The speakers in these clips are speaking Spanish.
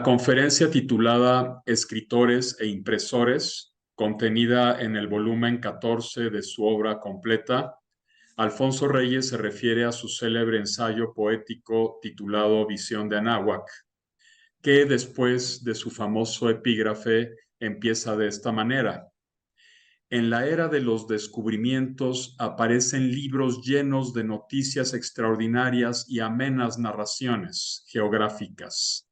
la conferencia titulada Escritores e Impresores, contenida en el volumen 14 de su obra completa, Alfonso Reyes se refiere a su célebre ensayo poético titulado Visión de Anáhuac, que después de su famoso epígrafe empieza de esta manera. En la era de los descubrimientos aparecen libros llenos de noticias extraordinarias y amenas narraciones geográficas.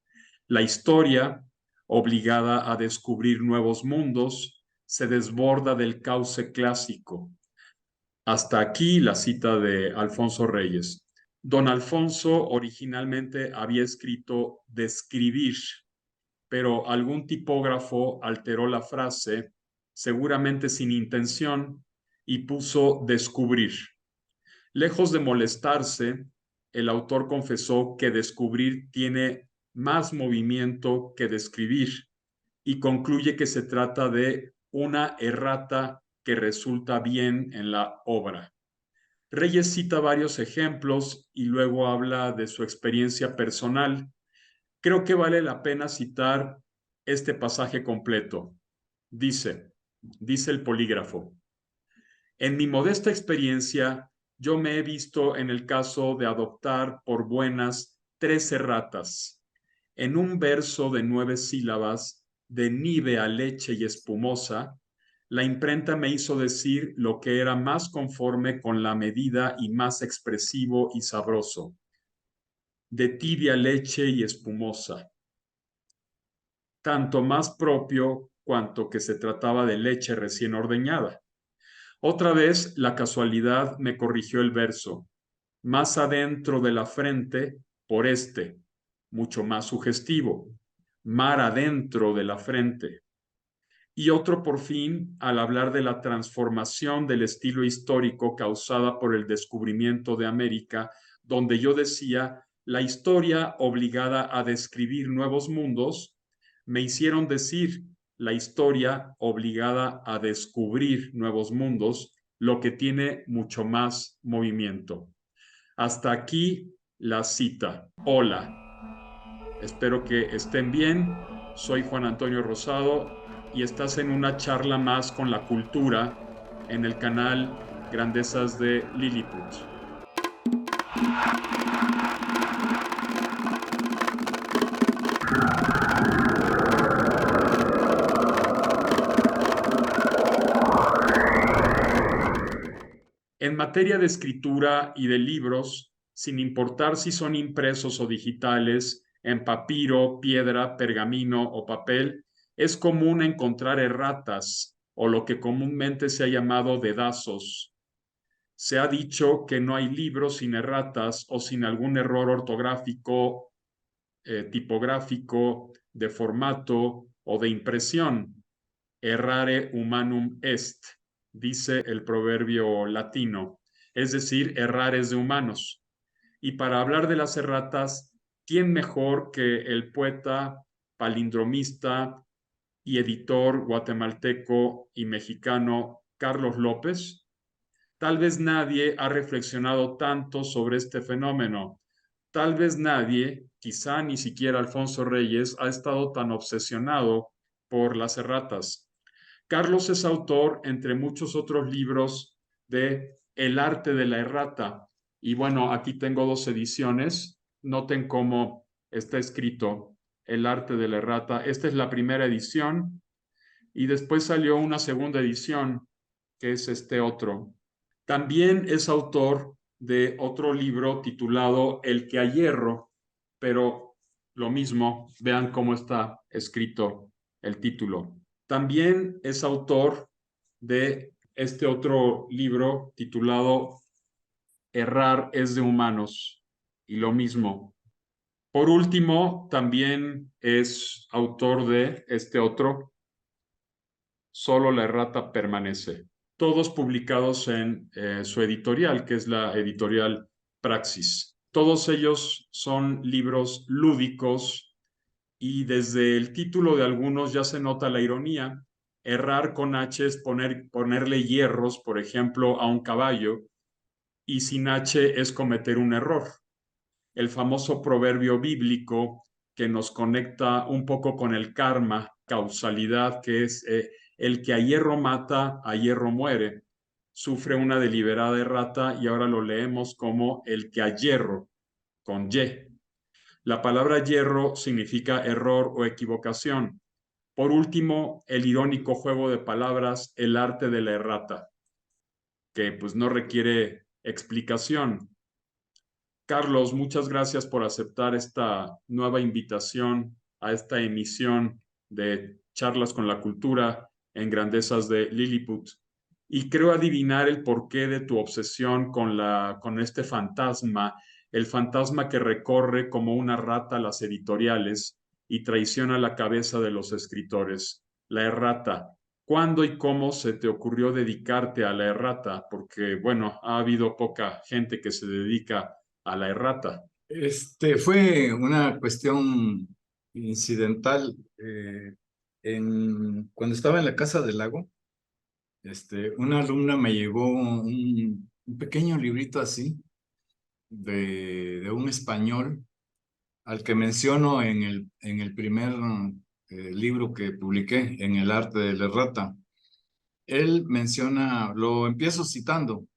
La historia, obligada a descubrir nuevos mundos, se desborda del cauce clásico. Hasta aquí la cita de Alfonso Reyes. Don Alfonso originalmente había escrito describir, pero algún tipógrafo alteró la frase, seguramente sin intención, y puso descubrir. Lejos de molestarse, el autor confesó que descubrir tiene más movimiento que describir y concluye que se trata de una errata que resulta bien en la obra. Reyes cita varios ejemplos y luego habla de su experiencia personal. Creo que vale la pena citar este pasaje completo. Dice el polígrafo: en mi modesta experiencia, yo me he visto en el caso de adoptar por buenas 3 erratas. En un verso de 9 sílabas, de nívea leche y espumosa, la imprenta me hizo decir lo que era más conforme con la medida y más expresivo y sabroso, de tibia leche y espumosa, tanto más propio cuanto que se trataba de leche recién ordeñada. Otra vez la casualidad me corrigió el verso, más adentro de la frente por mucho más sugestivo, mar adentro de la frente. Y otro por fin al hablar de la transformación del estilo histórico causada por el descubrimiento de América, donde yo decía, la historia obligada a describir nuevos mundos, me hicieron decir, la historia obligada a descubrir nuevos mundos, lo que tiene mucho más movimiento. Hasta aquí la cita. Hola, espero que estén bien. Soy Juan Antonio Rosado y estás en una charla más con la cultura en el canal Grandezas de Lilliput. En materia de escritura y de libros, sin importar si son impresos o digitales, en papiro, piedra, pergamino o papel, es común encontrar erratas o lo que comúnmente se ha llamado dedazos. Se ha dicho que no hay libro sin erratas o sin algún error ortográfico, tipográfico, de formato o de impresión. Errare humanum est, dice el proverbio latino, es decir, errar es de humanos. Y para hablar de las erratas, ¿quién mejor que el poeta, palindromista y editor guatemalteco y mexicano Carlos López? Tal vez nadie ha reflexionado tanto sobre este fenómeno. Tal vez nadie, quizá ni siquiera Alfonso Reyes, ha estado tan obsesionado por las erratas. Carlos es autor, entre muchos otros libros, de El arte de la errata. Y bueno, aquí tengo 2 ediciones. Noten cómo está escrito El arte de la errata. Esta es la primera edición y después salió una segunda edición, que es este otro. También es autor de otro libro titulado El que a hierro, pero lo mismo, vean cómo está escrito el título. También es autor de este otro libro titulado Errar es de humanos, y lo mismo. Por último, también es autor de este otro, Solo la errata permanece. Todos publicados en su editorial, que es la editorial Praxis. Todos ellos son libros lúdicos y desde el título de algunos ya se nota la ironía. Errar con H es ponerle hierros, por ejemplo, a un caballo, y sin H es cometer un error. El famoso proverbio bíblico que nos conecta un poco con el karma, causalidad, que es el que a hierro mata, a hierro muere, sufre una deliberada errata y ahora lo leemos como el que a hierro, con Y. La palabra hierro significa error o equivocación. Por último, el irónico juego de palabras, el arte de la errata, que pues no requiere explicación. Carlos, muchas gracias por aceptar esta nueva invitación a esta emisión de Charlas con la Cultura en Grandezas de Lilliput. Y creo adivinar el porqué de tu obsesión con este fantasma, el fantasma que recorre como una rata las editoriales y traiciona la cabeza de los escritores. La errata. ¿Cuándo y cómo se te ocurrió dedicarte a la errata? Porque, bueno, ha habido poca gente que se dedica a la errata. Fue una cuestión incidental. Cuando estaba en la Casa del Lago, una alumna me llevó un pequeño librito así de un español al que menciono en el primer libro que publiqué, en El arte de la errata. Él menciona, lo empiezo citando,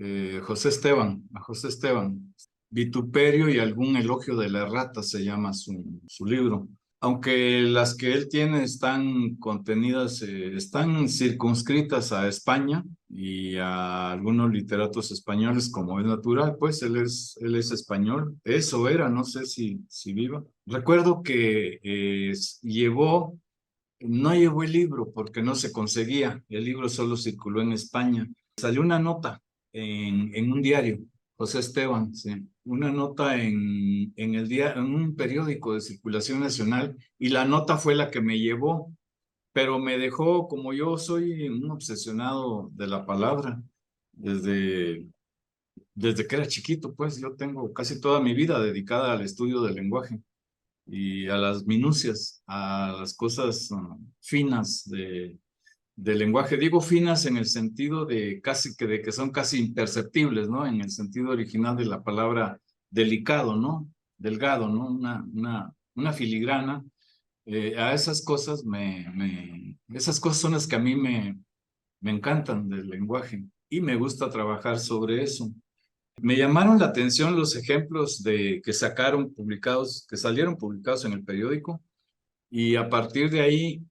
a José Esteban. Vituperio y algún elogio de la errata se llama su libro. Aunque las que él tiene están contenidas, están circunscritas a España y a algunos literatos españoles, como es natural, pues él es español. Eso era, no sé si viva. Recuerdo que no llevó el libro porque no se conseguía. El libro solo circuló en España. Salió una nota en un diario, José Esteban, sí, una nota en un periódico de circulación nacional, y la nota fue la que me llevó, pero me dejó, como yo soy un obsesionado de la palabra, desde, desde que era chiquito, pues yo tengo casi toda mi vida dedicada al estudio del lenguaje y a las minucias, a las cosas finas del lenguaje. Digo finas en el sentido de que son casi imperceptibles, ¿no? En el sentido original de la palabra delicado, ¿no? Delgado, ¿no? Una filigrana. A esas cosas esas cosas son las que a mí me encantan del lenguaje y me gusta trabajar sobre eso. Me llamaron la atención los ejemplos que salieron publicados en el periódico, y a partir de ahí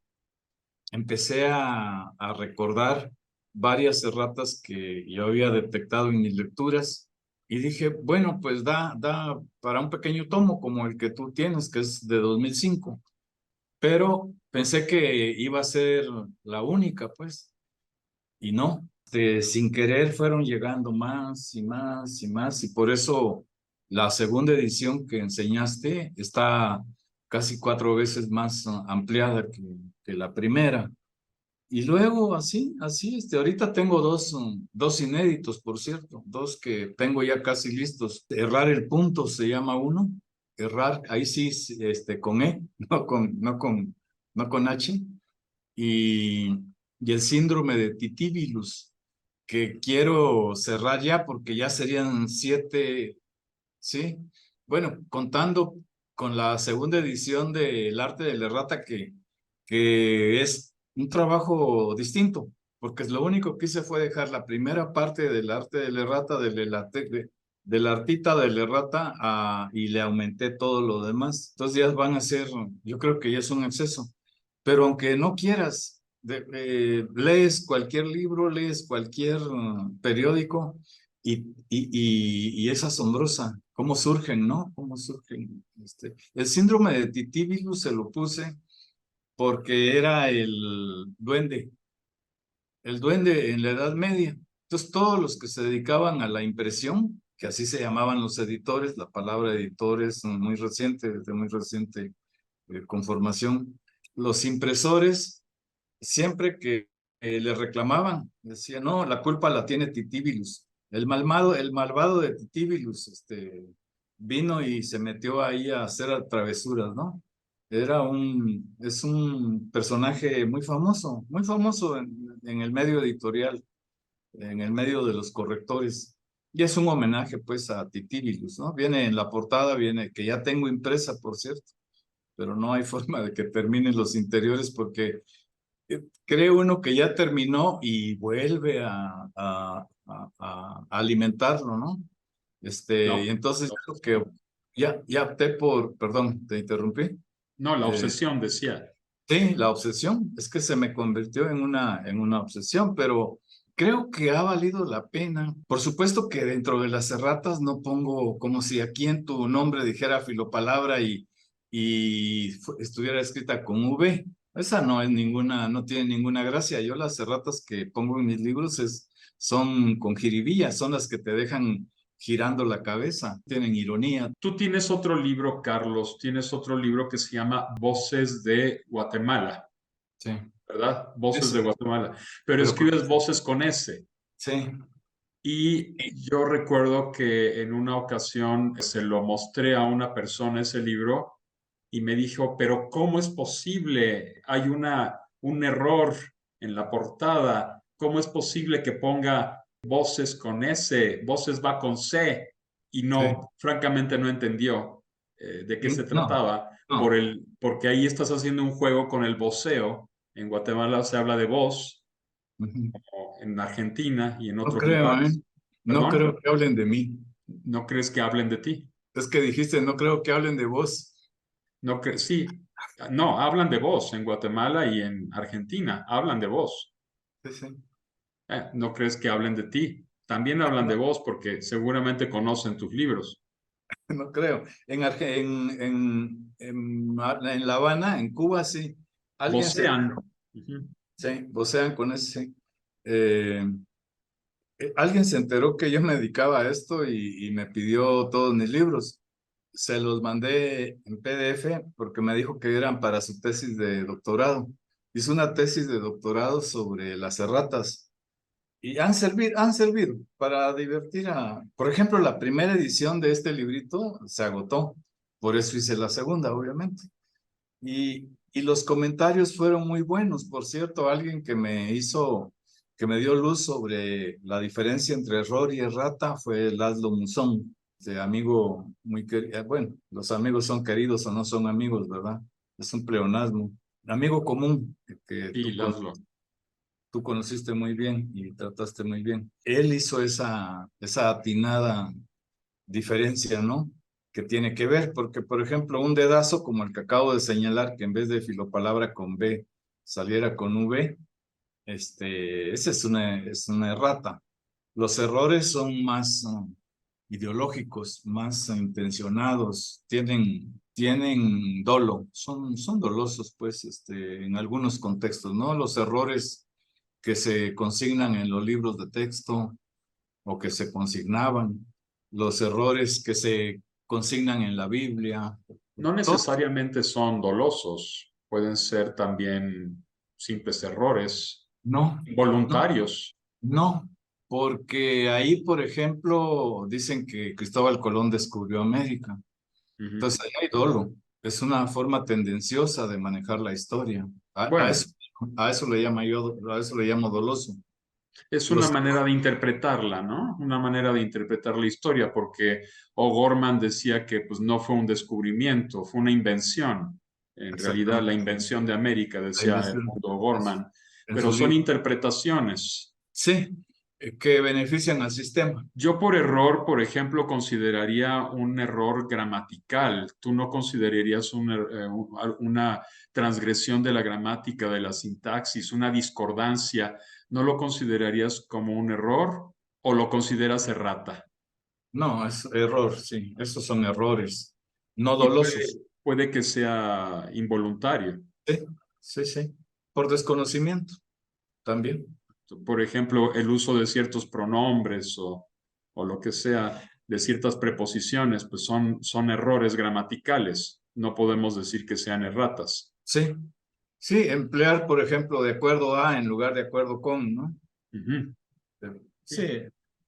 empecé a recordar varias erratas que yo había detectado en mis lecturas, y dije, bueno, pues da para un pequeño tomo como el que tú tienes, que es de 2005, pero pensé que iba a ser la única, pues, y no. Sin querer fueron llegando más y más y más, y por eso la segunda edición que enseñaste está casi 4 veces más ampliada que la primera. Y luego así, ahorita tengo dos inéditos, por cierto, dos que tengo ya casi listos. Errar el punto se llama uno, errar, ahí sí, con E, no con H, y, y el síndrome de Titíbilus, que quiero cerrar ya porque ya serían 7, ¿sí? Bueno, contando con la segunda edición de El arte de la errata, que es un trabajo distinto, porque lo único que hice fue dejar la primera parte del arte de la errata, de la artita de la errata, y le aumenté todo lo demás. Entonces ya van a ser, yo creo que ya es un exceso. Pero aunque no quieras, lees cualquier libro, lees cualquier periódico, y es asombrosa cómo surgen, ¿no? Cómo surgen. El síndrome de Titíbilus se lo puse porque era el duende en la Edad Media. Entonces, todos los que se dedicaban a la impresión, que así se llamaban los editores, la palabra editor es muy reciente, de muy reciente conformación, los impresores, siempre que le reclamaban, decían, no, la culpa la tiene Titíbilus. El malvado de Titíbilus, vino y se metió ahí a hacer travesuras, ¿no? Es un personaje muy famoso en el medio editorial, en el medio de los correctores. Y es un homenaje, pues, a Titíbilus, ¿no? Viene en la portada, que ya tengo impresa, por cierto. pero no hay forma de que termine los interiores porque cree uno que ya terminó y vuelve a alimentarlo, ¿no? Y La, entonces la creo que obsesión. ya opté por, perdón, te interrumpí. No, la Eh, obsesión, decía. sí, la obsesión, es que se me convirtió en una obsesión, pero creo que ha valido la pena. Por supuesto que dentro de las erratas no pongo como si aquí en tu nombre dijera filopalabra estuviera escrita con V. Esa no es ninguna, no tiene ninguna gracia. Yo las erratas que pongo en mis libros son con jiribilla, son las que te dejan girando la cabeza, tienen ironía. Tú tienes otro libro, Carlos, tienes otro libro que se llama Voces de Guatemala, Sí, ¿verdad? Voces de ese, Guatemala, pero pero con escribes ese. voces con S. Sí, Y yo recuerdo que en una ocasión se lo mostré a una persona ese libro y me dijo, pero ¿cómo es posible? Hay un error en la portada. ¿Cómo es posible que ponga voces con S, voces va con C? Y sí. no, francamente no entendió de qué se No, trataba, no. porque ahí estás haciendo un juego con el voceo. En Guatemala se habla de voz, Ujú. o en Argentina y en No otros creo, ¿eh? lugares. No ¿Perdón? creo que hablen de mí. ¿No crees que hablen de ti? Es que dijiste, no creo que hablen de vos. No sí, no, hablan de vos en Guatemala y en Argentina, hablan de vos. Sí, sí. ¿No crees que hablen de ti? También hablan de No, vos porque seguramente conocen tus libros. no creo. En La Habana, en Cuba, sí. Alguien se, Vocean. Ujú. sí, vocean con ese. Sí. Eh, Alguien se enteró que yo me dedicaba a esto y me pidió todos mis libros. Se los mandé en PDF porque me dijo que eran para su tesis de doctorado. Hizo una tesis de doctorado sobre las erratas y han servido para divertir a... Por ejemplo, la primera edición de este librito se agotó, por eso hice la segunda, obviamente. Y los comentarios fueron muy buenos. Por cierto, alguien que me dio luz sobre la diferencia entre error y errata fue Laszlo Musón, de amigo muy querido. Bueno, los amigos son queridos o no son amigos, ¿verdad? Es un pleonasmo. Amigo común que Sí, Laszlo. tú conociste muy bien y trataste muy bien. Él hizo esa atinada diferencia, ¿no? Que tiene que ver, porque por ejemplo, un dedazo como el que acabo de señalar, que en vez de filopalabra con B saliera con V, ese es una errata. Los errores son más ideológicos, más intencionados, tienen dolo, son dolosos, pues, en algunos contextos, ¿no? Los errores que se consignan en los libros de texto o que se consignaban, los errores que se consignan en la Biblia, No todo. necesariamente son dolosos, pueden ser también simples errores, No, no, voluntarios. no, porque ahí, por ejemplo, dicen que Cristóbal Colón descubrió América. Ujú. Entonces, ahí hay dolo. Es una forma tendenciosa de manejar la historia. Bueno, A eso le llamo yo, a eso le llamo doloso. es una Los, manera de interpretarla, ¿no? Una manera de interpretar la historia, porque O'Gorman decía que pues, no fue un descubrimiento, fue una invención. En realidad, la exactamente. invención de América, La decía invención Edmundo en su, O'Gorman, en pero su son libro. interpretaciones. Sí, que benefician al sistema. Yo por error, por ejemplo, consideraría un error gramatical. ¿Tú no considerarías una transgresión de la gramática, de la sintaxis, una discordancia? ¿No lo considerarías como un error o lo consideras errata? No, es error, sí. Esos son errores, no Y dolosos. puede que sea involuntario. Sí, sí, sí. Por desconocimiento también. Por ejemplo, el uso de ciertos pronombres o lo que sea, de ciertas preposiciones, pues son errores gramaticales. No podemos decir que sean erratas. Sí, sí, emplear, por ejemplo, de acuerdo a en lugar de acuerdo con, ¿no? Ujú. Sí. Sí.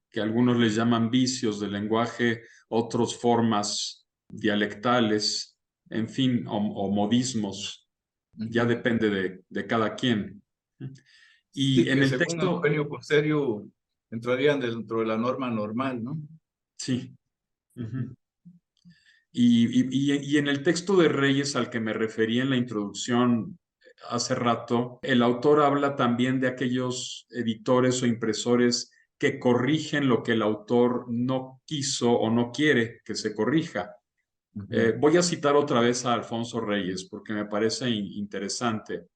Que algunos les llaman vicios del lenguaje, otros formas dialectales, en fin, o modismos. Ya Ujú. depende de cada quien. Y Sí, en que el según texto, Eugenio Coserio entrarían dentro de la norma normal, ¿no? sí. Ujú. Ujú. Y en el texto de Reyes al que me referí en la introducción hace rato, el autor habla también de aquellos editores o impresores que corrigen lo que el autor no quiso o no quiere que se corrija. Voy a citar otra vez a Alfonso Reyes porque me parece interesante.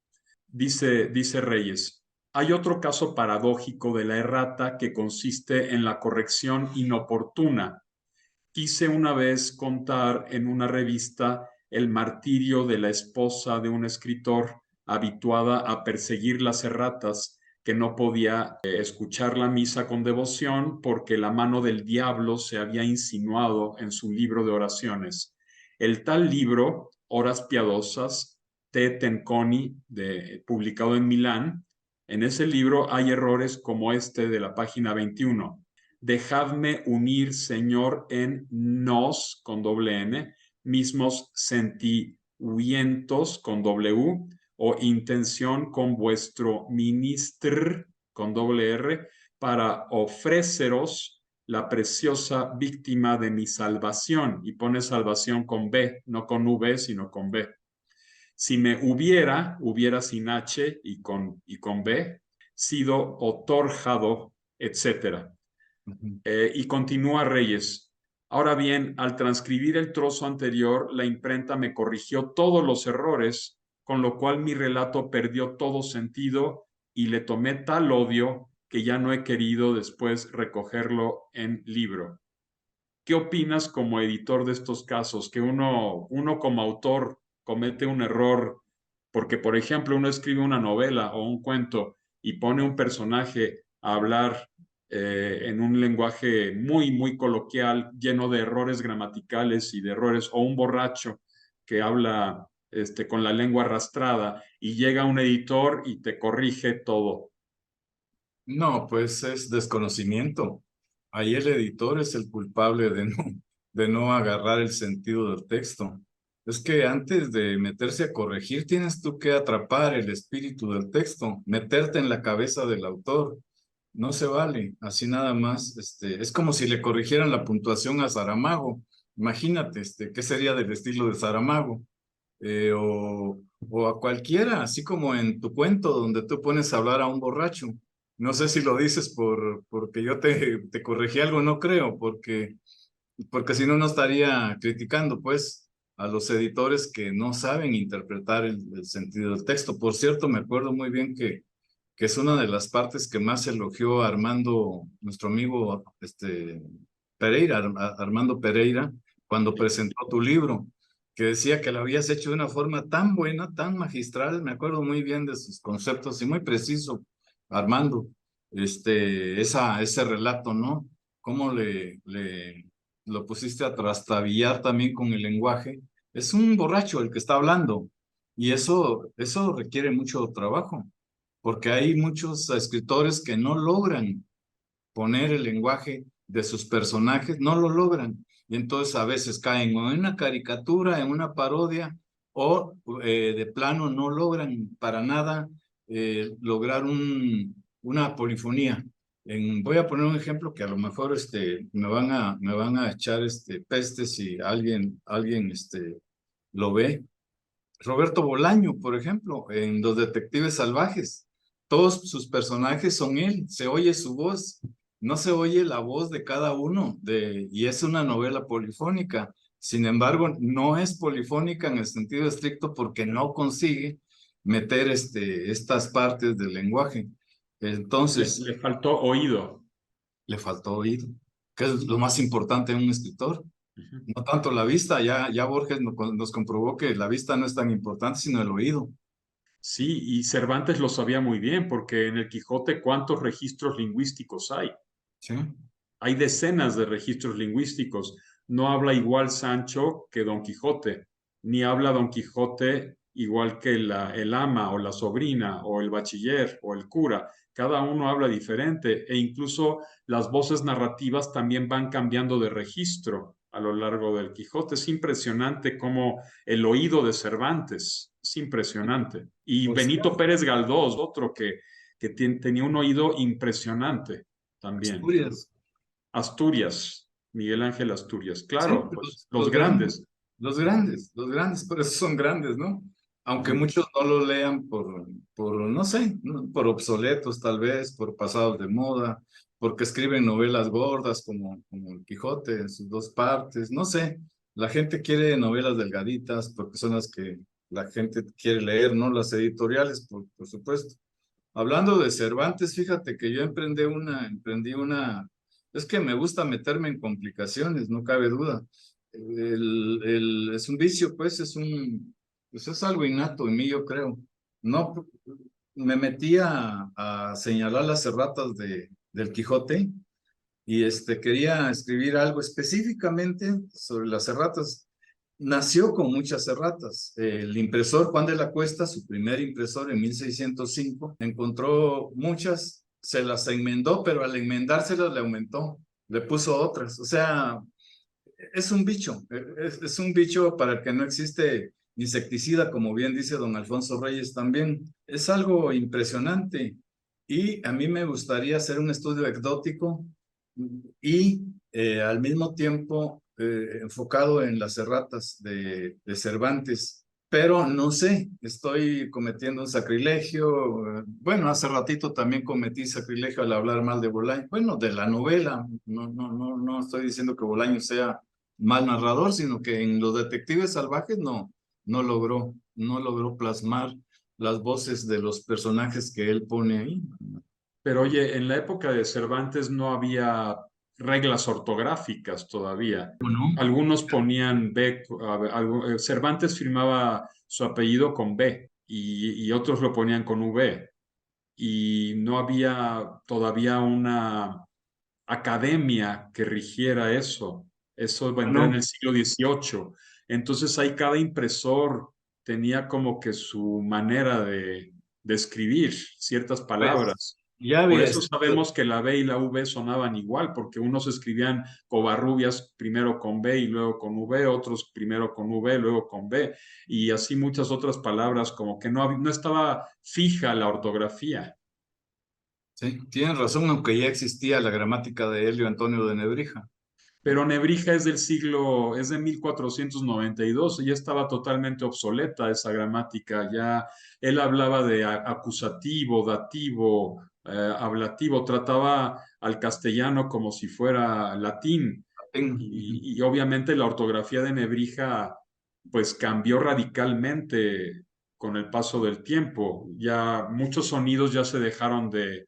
Dice Reyes, hay otro caso paradójico de la errata que consiste en la corrección inoportuna. Quise una vez contar en una revista el martirio de la esposa de un escritor habituada a perseguir las erratas, que no podía escuchar la misa con devoción porque la mano del diablo se había insinuado en su libro de oraciones. El tal libro, Horas Piadosas, Te Tenconi, publicado en Milán, en ese libro hay errores como este de la página 21. Dejadme unir, Señor, en nos, con doble N, mismos sentimientos, con W, o intención con vuestro ministr, con doble R, para ofreceros la preciosa víctima de mi salvación. Y pone salvación con B, no con V, sino con B. Si me hubiera sin H y con B, sido otorgado, etcétera. Y continúa Reyes. Ahora bien, al transcribir el trozo anterior, la imprenta me corrigió todos los errores, con lo cual mi relato perdió todo sentido y le tomé tal odio que ya no he querido después recogerlo en libro. ¿Qué opinas como editor de estos casos? Que uno como autor comete un error porque, por ejemplo, uno escribe una novela o un cuento y pone un personaje a hablar en un lenguaje muy, muy coloquial, lleno de errores gramaticales y de errores, o un borracho que habla con la lengua arrastrada y llega un editor y te corrige todo. No, pues es desconocimiento. Ahí el editor es el culpable de no agarrar el sentido del texto. Es que antes de meterse a corregir, tienes tú que atrapar el espíritu del texto, meterte en la cabeza del autor. No se vale, así nada más. Es como si le corrigieran la puntuación a Saramago. Imagínate, ¿qué sería del estilo de Saramago? O a cualquiera, así como en tu cuento donde tú pones a hablar a un borracho. No sé si lo dices porque yo te corregí algo, no creo, porque si no, no estaría criticando, pues, a los editores que no saben interpretar el sentido del texto. Por cierto, me acuerdo muy bien que es una de las partes que más elogió Armando, nuestro amigo Pereira, Armando Pereira, cuando presentó tu libro, que decía que lo habías hecho de una forma tan buena, tan magistral. Me acuerdo muy bien de sus conceptos y muy preciso, Armando, ese relato, ¿no? Cómo lo pusiste a trastabillar también con el lenguaje. Es un borracho el que está hablando y eso requiere mucho trabajo porque hay muchos escritores que no logran poner el lenguaje de sus personajes, no lo logran. Y entonces a veces caen o en una caricatura, en una parodia, o de plano no logran para nada lograr una polifonía. Voy a poner un ejemplo que a lo mejor me van a echar peste si alguien lo ve. Roberto Bolaño, por ejemplo, en Los Detectives Salvajes. Todos sus personajes son él, se oye su voz, no se oye la voz de cada uno, y es una novela polifónica. Sin embargo, no es polifónica en el sentido estricto porque no consigue meter estas partes del lenguaje. Entonces, Le faltó oído. le faltó oído, que es lo más importante en un escritor. Uh-huh. No tanto la vista, ya Borges nos comprobó que la vista no es tan importante, sino el oído. Sí, y Cervantes lo sabía muy bien, porque en el Quijote, ¿cuántos registros lingüísticos hay? Sí, Hay decenas de registros lingüísticos. No habla igual Sancho que Don Quijote, ni habla Don Quijote igual que el ama o la sobrina o el bachiller o el cura. Cada uno habla diferente e incluso las voces narrativas también van cambiando de registro a lo largo del Quijote. Es impresionante cómo el oído de Cervantes, es impresionante. Y por Benito cierto, Pérez Galdós, otro que tenía un oído impresionante también. Asturias. Asturias. Miguel Ángel Asturias, Sí, claro, pues los los grandes, grandes. los grandes, por eso son grandes, ¿no? Aunque Ujú. muchos no lo lean no sé, ¿no? Por obsoletos tal vez, por pasados de moda, porque escriben novelas gordas como El Quijote en sus dos partes, no sé. La gente quiere novelas delgaditas porque son las que la gente quiere leer, ¿no? Las editoriales, por supuesto. Hablando de Cervantes, fíjate que yo emprendí una, es que me gusta meterme en complicaciones, no cabe duda. Es un vicio, pues pues es algo innato en mí, yo creo. No, me metí a señalar las erratas del Quijote y quería escribir algo específicamente sobre las erratas. Nació con muchas erratas. El impresor Juan de la Cuesta, su primer impresor en 1605, encontró muchas, se las enmendó, pero al enmendárselas le aumentó, le puso otras. O sea, es un bicho, es un bicho para el que no existe insecticida, como bien dice don Alfonso Reyes también. Es algo impresionante y a mí me gustaría hacer un estudio ecdótico y al mismo tiempo enfocado en las erratas de Cervantes. Pero no sé, estoy cometiendo un sacrilegio. Bueno, hace ratito también cometí sacrilegio al hablar mal de Bolaño. Bueno, de la novela. No estoy diciendo que Bolaño sea mal narrador, sino que en Los Detectives Salvajes no logró plasmar las voces de los personajes que él pone ahí. Pero oye, en la época de Cervantes no había reglas ortográficas todavía. ¿No? Algunos ponían B, Cervantes firmaba su apellido con B y otros lo ponían con V. Y no había todavía una academia que rigiera eso. Eso vendrá en No, el siglo XVIII. Entonces ahí cada impresor tenía como que su manera de escribir ciertas pues palabras. ya Por había eso sabemos que la B y la V sonaban igual, porque unos escribían Covarrubias primero con B y luego con V, otros primero con V, luego con B, y así muchas otras palabras, como que no estaba fija la ortografía. sí, tienes razón, aunque ya existía la gramática de Helio Antonio de Nebrija. Pero Nebrija es de 1492, y ya estaba totalmente obsoleta esa gramática, ya él hablaba de acusativo, dativo, ablativo, trataba al castellano como si fuera latín, y obviamente la ortografía de Nebrija pues cambió radicalmente con el paso del tiempo, ya muchos sonidos ya se dejaron de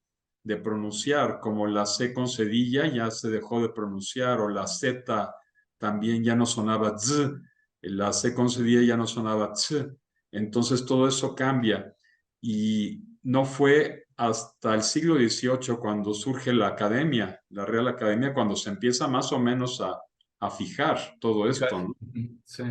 pronunciar, como la C con cedilla ya se dejó de pronunciar, o la Z también ya no sonaba Z, la C con cedilla ya no sonaba Z, entonces todo eso cambia y no fue hasta el siglo XVIII cuando surge la academia, la Real Academia, cuando se empieza más o menos a fijar todo esto, ¿no? Sí,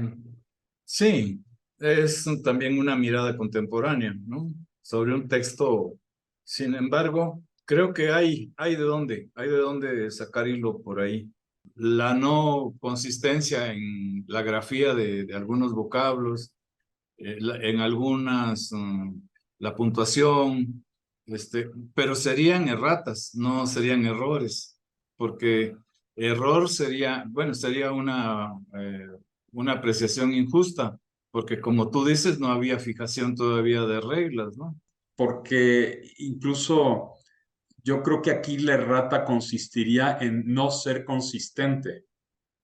sí, es también una mirada contemporánea, ¿no? Sobre un texto. Sin embargo, creo que hay de dónde sacar hilo por ahí. La no consistencia en la grafía de algunos vocablos, en algunas, la puntuación, pero serían erratas, no serían errores, porque error sería, bueno, sería una apreciación injusta, porque como tú dices, no había fijación todavía de reglas, ¿no? Porque incluso yo creo que aquí la errata consistiría en no ser consistente,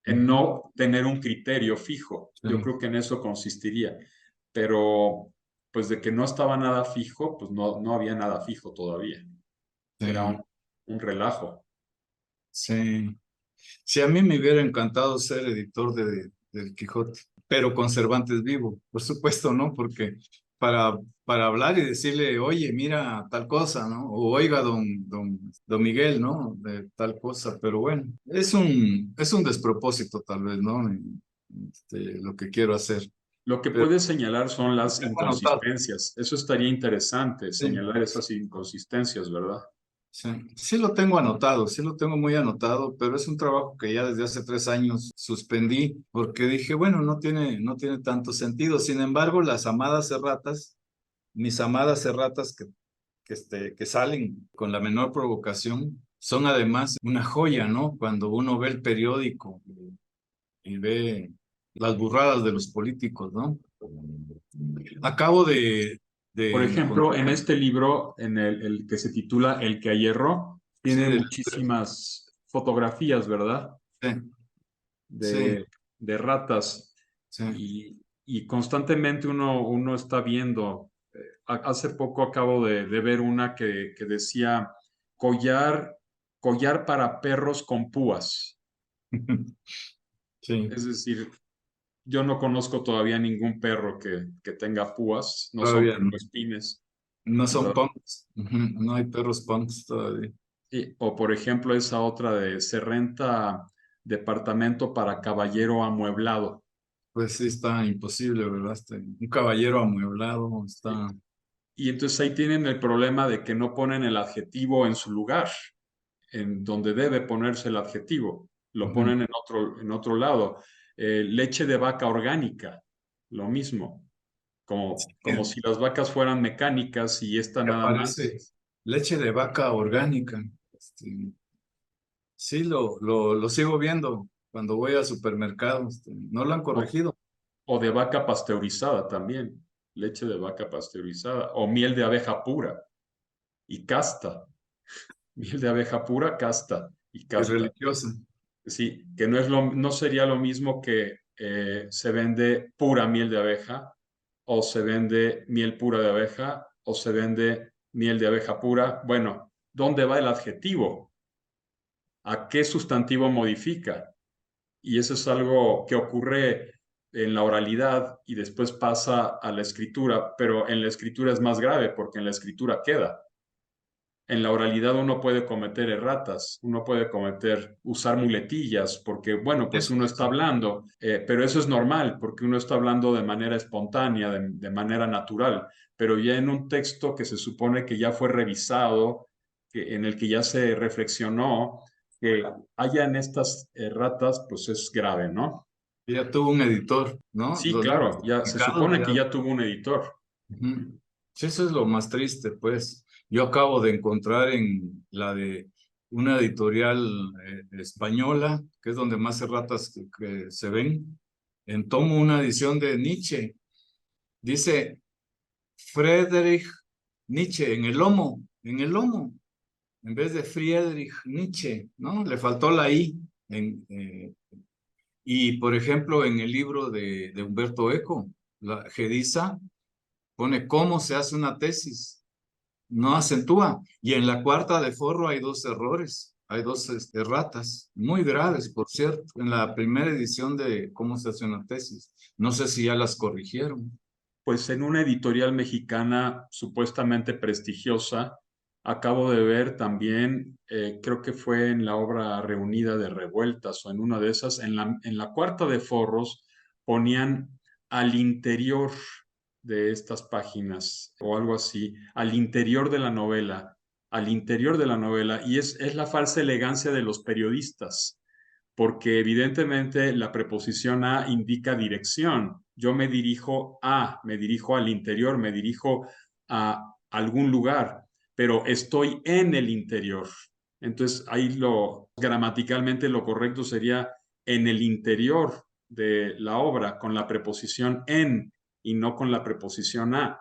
en Ujú. no tener un criterio fijo. Yo Sí, creo que en eso consistiría. Pero, pues de que no estaba nada fijo, pues no había nada fijo todavía. Era sí, un relajo. sí. Si a mí me hubiera encantado ser editor del Quijote, pero con Cervantes vivo, por supuesto, ¿no? Porque para hablar y decirle, oye, mira tal cosa, ¿no? O oiga, don Miguel, ¿no? De tal cosa, pero bueno, es un despropósito tal vez, ¿no? Lo que quiero hacer. Lo que Pero puede señalar son las tengo anotado. inconsistencias. Eso estaría interesante, Sí. señalar esas inconsistencias, ¿verdad? Sí, sí lo tengo anotado, sí lo tengo muy anotado, pero es un trabajo que ya desde hace 3 años suspendí porque dije, bueno, no tiene tanto sentido. Sin embargo, las amadas erratas, mis amadas erratas que salen con la menor provocación, son además una joya, ¿no? Cuando uno ve el periódico y ve las burradas de los políticos, ¿no? Acabo Por de ejemplo, en encontrar, este libro, en el que se titula El que hierro, sí, tiene muchísimas fotografías, ¿verdad? sí, sí, De, de ratas sí. y constantemente uno está viendo. Hace poco acabo de ver una que decía collar, collar para perros con púas. Sí, Es decir, yo no conozco todavía ningún perro que tenga púas, no son todavía no, puespines, no son ¿verdad? punks. Ujú, no hay perros punks todavía. O por ejemplo esa otra de se renta departamento para caballero amueblado. Pues sí, está imposible, ¿verdad? Un caballero amueblado Y, está. y entonces ahí tienen el problema de que no ponen el adjetivo en su lugar, en donde debe ponerse el adjetivo. Lo Ujú. ponen en otro lado. Leche de vaca orgánica, lo mismo. Como si las vacas fueran mecánicas y esta Que nada aparece más. leche de vaca orgánica. Sí, lo sigo viendo cuando voy al supermercado. No lo han O, corregido. o de vaca pasteurizada también, leche de vaca pasteurizada, o miel de abeja pura y casta, miel de abeja pura, casta y Y casta. religiosa. Sí, que no sería lo mismo que se vende pura miel de abeja, o se vende miel pura de abeja, o se vende miel de abeja pura. Bueno, ¿dónde va el adjetivo? ¿A qué sustantivo modifica? Y eso es algo que ocurre en la oralidad y después pasa a la escritura, pero en la escritura es más grave porque en la escritura queda. En la oralidad uno puede cometer erratas, uno puede usar muletillas, porque bueno, pues Eso, uno está hablando, pero eso es normal, porque uno está hablando de manera espontánea, de manera natural, pero ya en un texto que se supone que ya fue revisado, en el que ya se reflexionó, que haya en estas erratas, pues es grave, ¿no? ya tuvo un editor, ¿no? Sí, Los libros claro, ya se publicados supone que ya. ya tuvo un editor. Ujú. Sí, eso es lo más triste, pues. Yo acabo de encontrar en la de una editorial española, que es donde más erratas que se ven, en tomo una edición de Nietzsche. Dice Friedrich Nietzsche en el lomo, en vez de Friedrich Nietzsche, ¿no? Le faltó la I. Y, por ejemplo, en el libro de Humberto Eco, la Gedisa pone cómo se hace una tesis, no acentúa. Y en la cuarta de forro hay dos errores, hay dos erratas, muy graves, por cierto, en la primera edición de cómo se hace una tesis. No sé si ya las corrigieron. Pues en una editorial mexicana supuestamente prestigiosa, acabo de ver también, creo que fue en la obra Reunida de Revueltas o en una de esas, en la cuarta de forros ponían al interior de estas páginas o algo así, al interior de la novela, al interior de la novela, y es la falsa elegancia de los periodistas porque evidentemente la preposición a indica dirección. Yo me dirijo al interior, me dirijo a algún lugar, pero estoy en el interior. Entonces, ahí gramaticalmente lo correcto sería en el interior de la obra con la preposición en y no con la preposición a.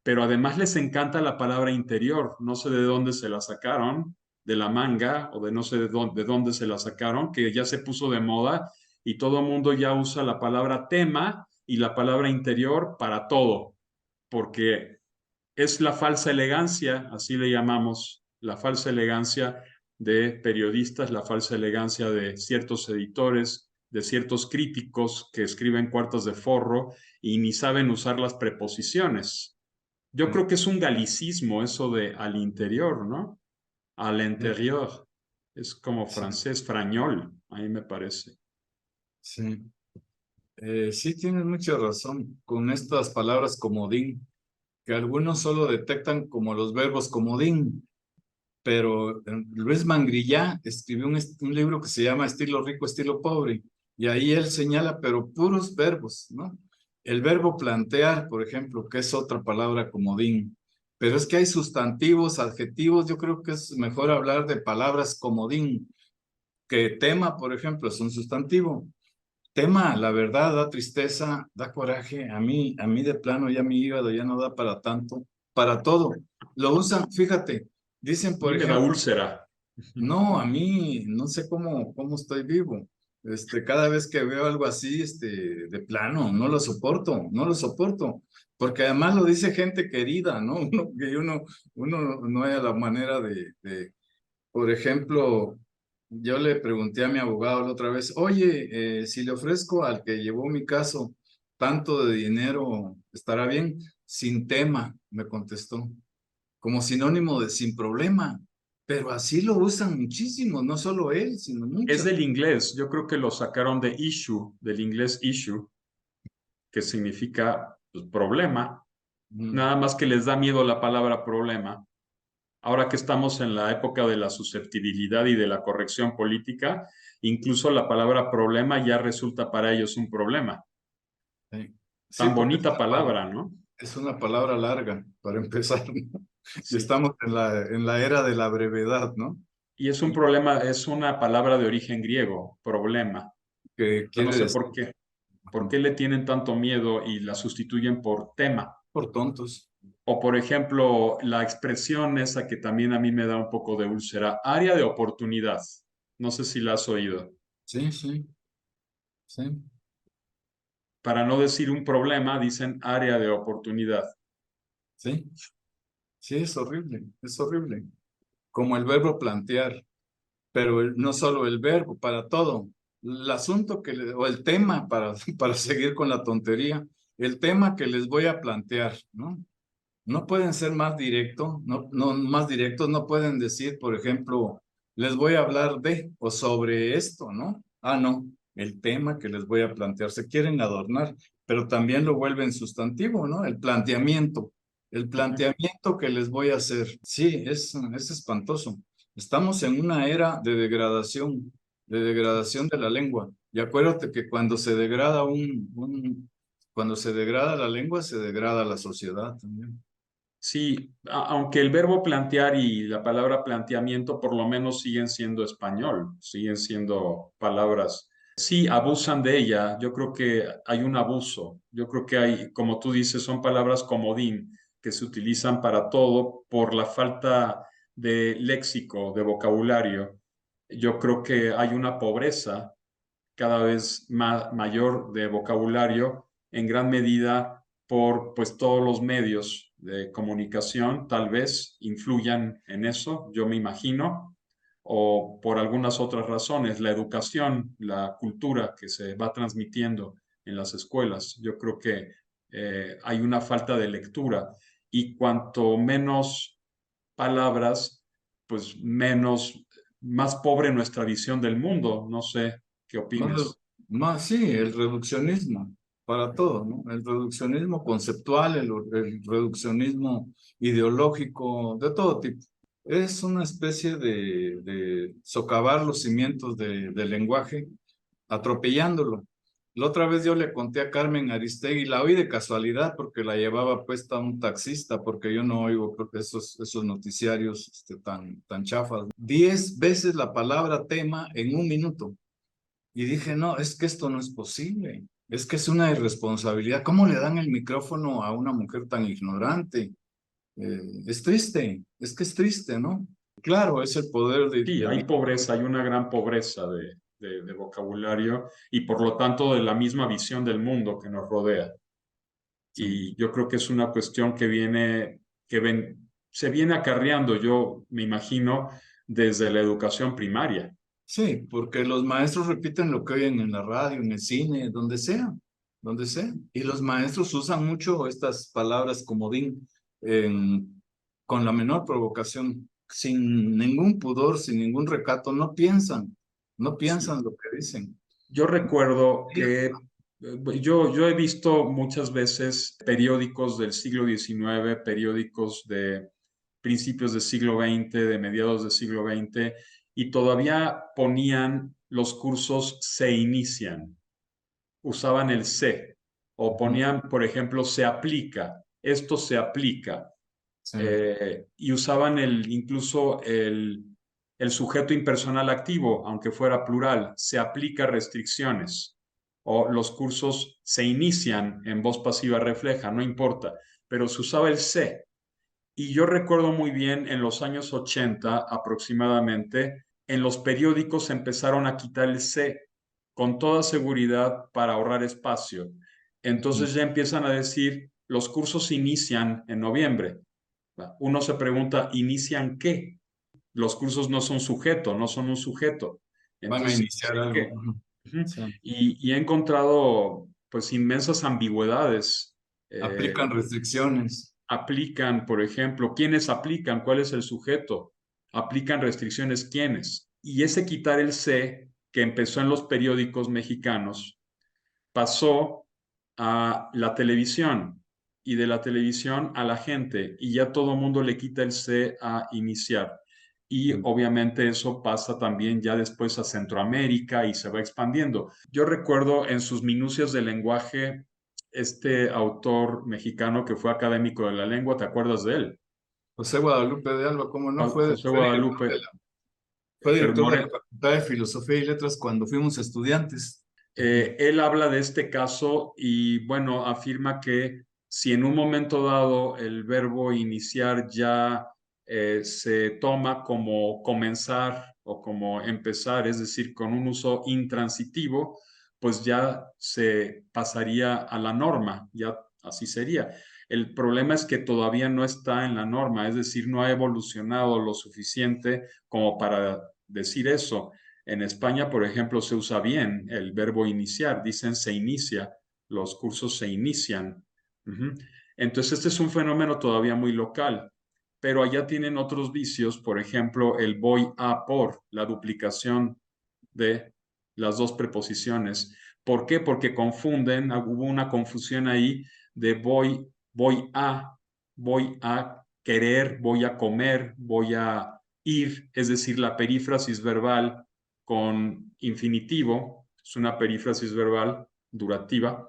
Pero además les encanta la palabra interior, no sé de dónde se la sacaron, de la manga o de no sé de dónde se la sacaron, que ya se puso de moda y todo el mundo ya usa la palabra tema y la palabra interior para todo, porque es la falsa elegancia, así le llamamos, la falsa elegancia de periodistas, la falsa elegancia de ciertos editores, de ciertos críticos que escriben cuartos de forro y ni saben usar las preposiciones. Yo creo que es un galicismo eso de al interior, ¿no? Al interior. Es como Sí, francés, frañol, a mí me parece. sí. Sí, tienes mucha razón con estas palabras comodín, que algunos solo detectan como los verbos comodín, pero Luis Mangrillá escribió un libro que se llama Estilo rico, estilo pobre, y ahí él señala, pero puros verbos, ¿no? El verbo plantear, por ejemplo, que es otra palabra comodín, Pero es que hay sustantivos, adjetivos, yo creo que es mejor hablar de palabras comodín, que tema, por ejemplo, es un sustantivo. Tema, la verdad, da tristeza, da coraje. A mí de plano ya mi hígado ya no da para tanto, para todo. Lo usan, fíjate, dicen, A mí por me da ejemplo, úlcera. no, a mí no sé cómo estoy vivo. Cada vez que veo algo así, de plano, no lo soporto, no lo soporto. Porque además lo dice gente querida, ¿no? Uno no haya la manera por ejemplo, yo le pregunté a mi abogado la otra vez, oye, si le ofrezco al que llevó mi caso tanto de dinero, ¿estará bien? Sin tema, me contestó, como sinónimo de sin problema. Pero así lo usan muchísimo, no solo él, sino Es muchos. del inglés, yo creo que lo sacaron de issue, del inglés issue, que significa pues, problema. Mm, Nada más que les da miedo la palabra problema. Ahora que estamos en la época de la susceptibilidad y de la corrección política, incluso la palabra problema ya resulta para ellos un problema. sí. Sí, Tan porque bonita palabra, ¿no? es una palabra larga para empezar, ¿no? Y Sí. estamos en la era de la brevedad, ¿no? Y es un problema, es una palabra de origen griego, problema. Que Yo no quiere sé decir por qué. ¿Por qué le tienen tanto miedo y la sustituyen por tema? por tontos. O por ejemplo, la expresión esa que también a mí me da un poco de úlcera, área de oportunidad. No sé si la has oído. Sí, sí, sí. Para no decir un problema, dicen área de oportunidad. Sí, sí, es horrible, es horrible. Como el verbo plantear, pero no solo el verbo, para todo. El asunto o el tema, para seguir con la tontería, el tema que les voy a plantear, ¿no? No pueden ser más directos, más directos, no pueden decir, por ejemplo, les voy a hablar de o sobre esto, ¿no? Ah, no, el tema que les voy a plantear, se quieren adornar, pero también lo vuelven sustantivo, ¿no? El planteamiento que les voy a hacer. Sí, es espantoso. Estamos en una era de degradación de la lengua. Y acuérdate que cuando se degrada cuando se degrada la lengua, se degrada la sociedad también. Sí, aunque el verbo plantear y la palabra planteamiento por lo menos siguen siendo español, siguen siendo palabras. Sí, abusan de ella. Yo creo que hay un abuso. Yo creo que hay, como tú dices, son palabras comodín que se utilizan para todo por la falta de léxico, de vocabulario. Yo creo que hay una pobreza cada vez mayor de vocabulario, en gran medida por pues todos los medios de comunicación tal vez influyan en eso, yo me imagino, o por algunas otras razones, la educación, la cultura que se va transmitiendo en las escuelas. Yo creo que hay una falta de lectura y cuanto menos palabras, pues menos, más pobre nuestra visión del mundo. No sé qué Más, opines. sí, el reduccionismo para todo, ¿no? El reduccionismo conceptual, el reduccionismo ideológico, de todo tipo. Es una especie de socavar los cimientos del lenguaje, atropellándolo. La otra vez yo le conté a Carmen Aristegui, la oí de casualidad porque la llevaba puesta un taxista, porque yo no oigo esos noticiarios tan chafas. 10 veces la palabra tema en un minuto. Y dije, no, es que esto no es posible. Es que es una irresponsabilidad. ¿Cómo le dan el micrófono a una mujer tan ignorante? Es triste, es que es triste, ¿no? Claro, es el poder Sí, hay pobreza, hay una gran pobreza de vocabulario y por lo tanto de la misma visión del mundo que nos rodea. sí. Y yo creo que es una cuestión que viene, se viene acarreando, yo me imagino, desde la educación primaria. Sí, porque los maestros repiten lo que oyen en la radio, en el cine, donde sea, donde sea. Y los maestros usan mucho estas palabras comodín con la menor provocación, sin ningún pudor, sin ningún recato, no Sí. piensan lo que dicen. Yo recuerdo que yo he visto muchas veces periódicos del siglo XIX, periódicos de principios del siglo XX, de mediados del siglo XX, y todavía ponían los cursos se inician, usaban el se, o Ujú. ponían, por ejemplo, se aplica, esto se aplica. sí. Y usaban incluso el sujeto impersonal activo, aunque fuera plural, se aplica restricciones, o los cursos se inician en voz pasiva refleja, no importa, pero se usaba el se. Y yo recuerdo muy bien en los años 80 aproximadamente, en los periódicos empezaron a quitar el se con toda seguridad para ahorrar espacio. Entonces ya empiezan a decir, los cursos inician en noviembre. Uno se pregunta, ¿inician qué? Los cursos no son sujeto, no son un sujeto. Van a Entonces, iniciar ¿inician algo. qué? Ujú. Ujú. Sí. Y he encontrado pues inmensas ambigüedades. Aplican restricciones. Aplican, por ejemplo, ¿quiénes aplican? ¿Cuál es el sujeto? Aplican restricciones, ¿quiénes? Y ese quitar el C, que empezó en los periódicos mexicanos, pasó a la televisión y de la televisión a la gente y ya todo el mundo le quita el C a iniciar. Y obviamente eso pasa también ya después a Centroamérica y se va expandiendo. Yo recuerdo en sus minucias de lenguaje, este autor mexicano que fue académico de la lengua, ¿te acuerdas de él? José Guadalupe de Alba, ¿cómo no? José Guadalupe, Fue pero director de la Facultad de Filosofía y Letras cuando fuimos estudiantes. Él habla de este caso y bueno, afirma que si en un momento dado el verbo iniciar ya se toma como comenzar o como empezar, es decir, con un uso intransitivo, pues ya se pasaría a la norma, ya así sería. El problema es que todavía no está en la norma, es decir, no ha evolucionado lo suficiente como para decir eso. En España, por ejemplo, se usa bien el verbo iniciar, dicen se inicia, los cursos se inician. Ujú. Entonces, este es un fenómeno todavía muy local, pero allá tienen otros vicios, por ejemplo, el voy a por, la duplicación de las dos preposiciones. ¿Por qué? Porque confunden, hubo una confusión ahí de voy a querer, voy a comer, voy a ir, es decir, la perífrasis verbal con infinitivo, es una perífrasis verbal durativa,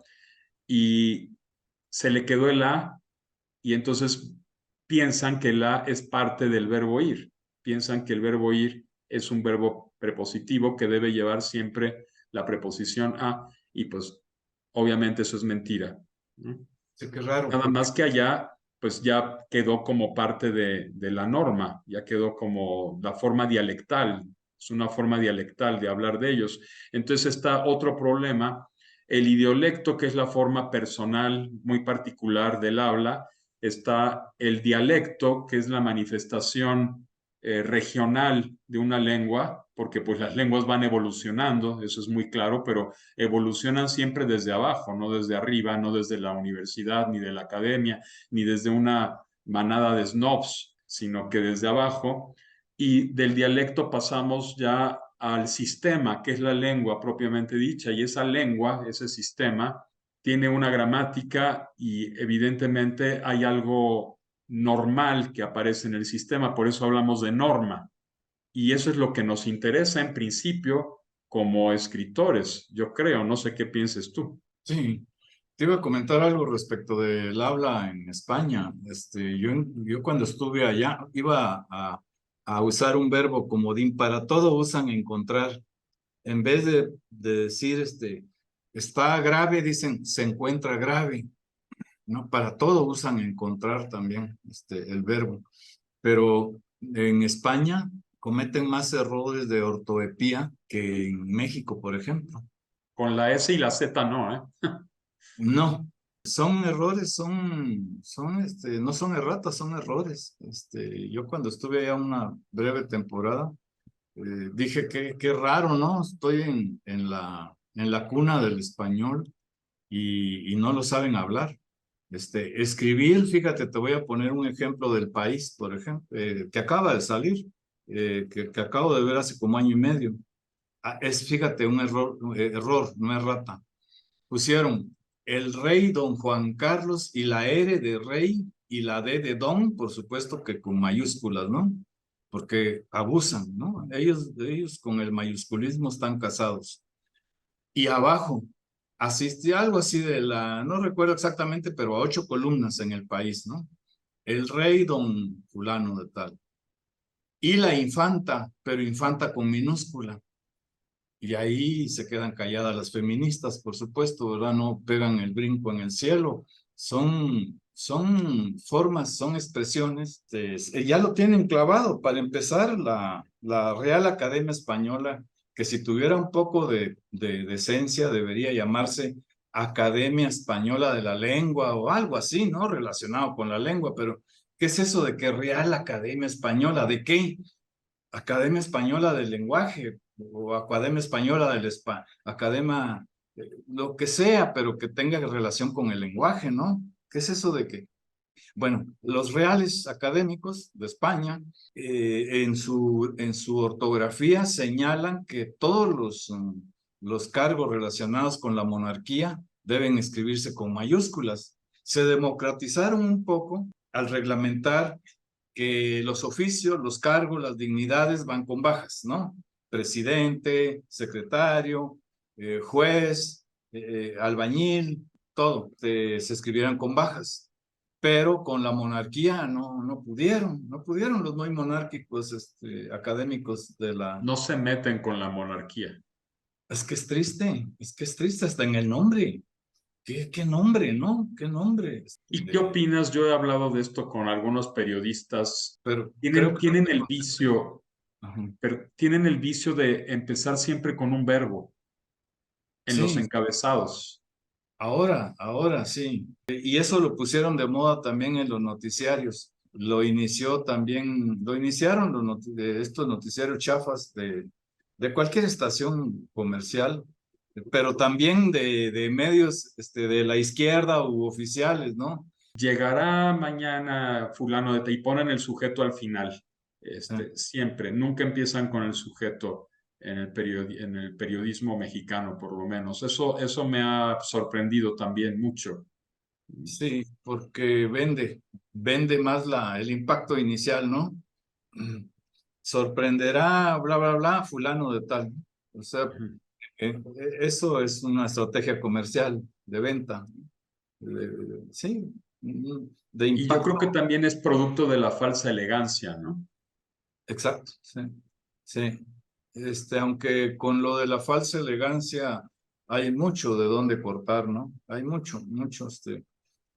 y se le quedó el a, y entonces piensan que el a es parte del verbo ir, piensan que el verbo ir es un verbo prepositivo que debe llevar siempre la preposición a, y pues obviamente eso es mentira, ¿no? Sí, qué raro, Nada porque más que allá, pues ya quedó como parte de la norma, ya quedó como la forma dialectal, es una forma dialectal de hablar de ellos. Entonces está otro problema, el idiolecto, que es la forma personal muy particular del habla, está el dialecto, que es la manifestación regional de una lengua, porque pues las lenguas van evolucionando, eso es muy claro, pero evolucionan siempre desde abajo, no desde arriba, no desde la universidad, ni de la academia, ni desde una manada de snobs, sino que desde abajo. Y del dialecto pasamos ya al sistema, que es la lengua propiamente dicha, y esa lengua, ese sistema, tiene una gramática y evidentemente hay algo normal que aparece en el sistema, por eso hablamos de norma. Y eso es lo que nos interesa en principio como escritores, yo creo, no sé qué pienses tú. sí, te iba a comentar algo respecto del habla en España. Yo cuando estuve allá iba a usar un verbo comodín. Para todo usan encontrar. En vez de decir está grave, dicen se encuentra grave, ¿no? Para todo usan encontrar también el verbo. Pero en España cometen más errores de ortoepía que en México, por ejemplo. Con la S y la Z no, ¿eh? No, son errores, no son erratas, son errores. Yo cuando estuve allá una breve temporada, dije que qué raro, ¿no? Estoy en la cuna del español y no lo saben hablar. Escribir, fíjate, te voy a poner un ejemplo del país, por ejemplo, que acaba de salir, que acabo de ver hace como año y medio. Fíjate, un error, no es rata. Pusieron el rey don Juan Carlos y la R de rey y la D de don, por supuesto que con mayúsculas, ¿no? Porque abusan, ¿no? Ellos con el mayusculismo están casados. Y abajo, asistí a algo así no recuerdo exactamente, pero a 8 columnas en el país, ¿no? el rey don fulano de tal, y la infanta, pero infanta con minúscula. Y ahí se quedan calladas las feministas, por supuesto, ¿verdad? No pegan el brinco en el cielo. Son formas, son expresiones. Ya lo tienen clavado. Para empezar, la Real Academia Española, que si tuviera un poco de decencia, debería llamarse Academia Española de la Lengua o algo así, ¿no? Relacionado con la lengua. Pero, ¿qué es eso de que Real Academia Española? ¿De qué? Academia Española del Lenguaje o Academia Española Academia, lo que sea, pero que tenga relación con el lenguaje, ¿no? ¿Qué es eso de que? Bueno, los reales académicos de España, en su ortografía señalan que todos los cargos relacionados con la monarquía deben escribirse con mayúsculas. Se democratizaron un poco al reglamentar que los oficios, los cargos, las dignidades van con bajas, ¿no? Presidente, secretario, juez, albañil, todo, se escribieran con bajas. Pero con la monarquía no pudieron los muy monárquicos académicos de la... No se meten con la monarquía. Es que es triste hasta en el nombre. ¿Qué nombre, no? ¿Qué nombre? ¿Y qué opinas? Yo he hablado de esto con algunos periodistas. Pero creo Tienen, que no tienen el tengo... vicio, Ajá. pero tienen el vicio de empezar siempre con un verbo en los Sí, encabezados. ahora sí. Y eso lo pusieron de moda también en los noticiarios. Lo iniciaron de estos noticiarios chafas de cualquier estación comercial, pero también de medios de la izquierda u oficiales, ¿no? Llegará mañana fulano de tal y ponen el sujeto al final. Eh, Siempre, nunca empiezan con el sujeto en el periodismo mexicano, por lo menos. Eso me ha sorprendido también mucho. Sí, porque vende más el impacto inicial, ¿no? Sorprenderá, bla, bla, bla, fulano de tal. O sea, Ujú. eso es una estrategia comercial de venta. Sí, de Y yo impacto. creo que también es producto de la falsa elegancia, ¿no? Exacto, sí. Sí. Aunque con lo de la falsa elegancia hay mucho de dónde cortar, ¿no? Hay mucho.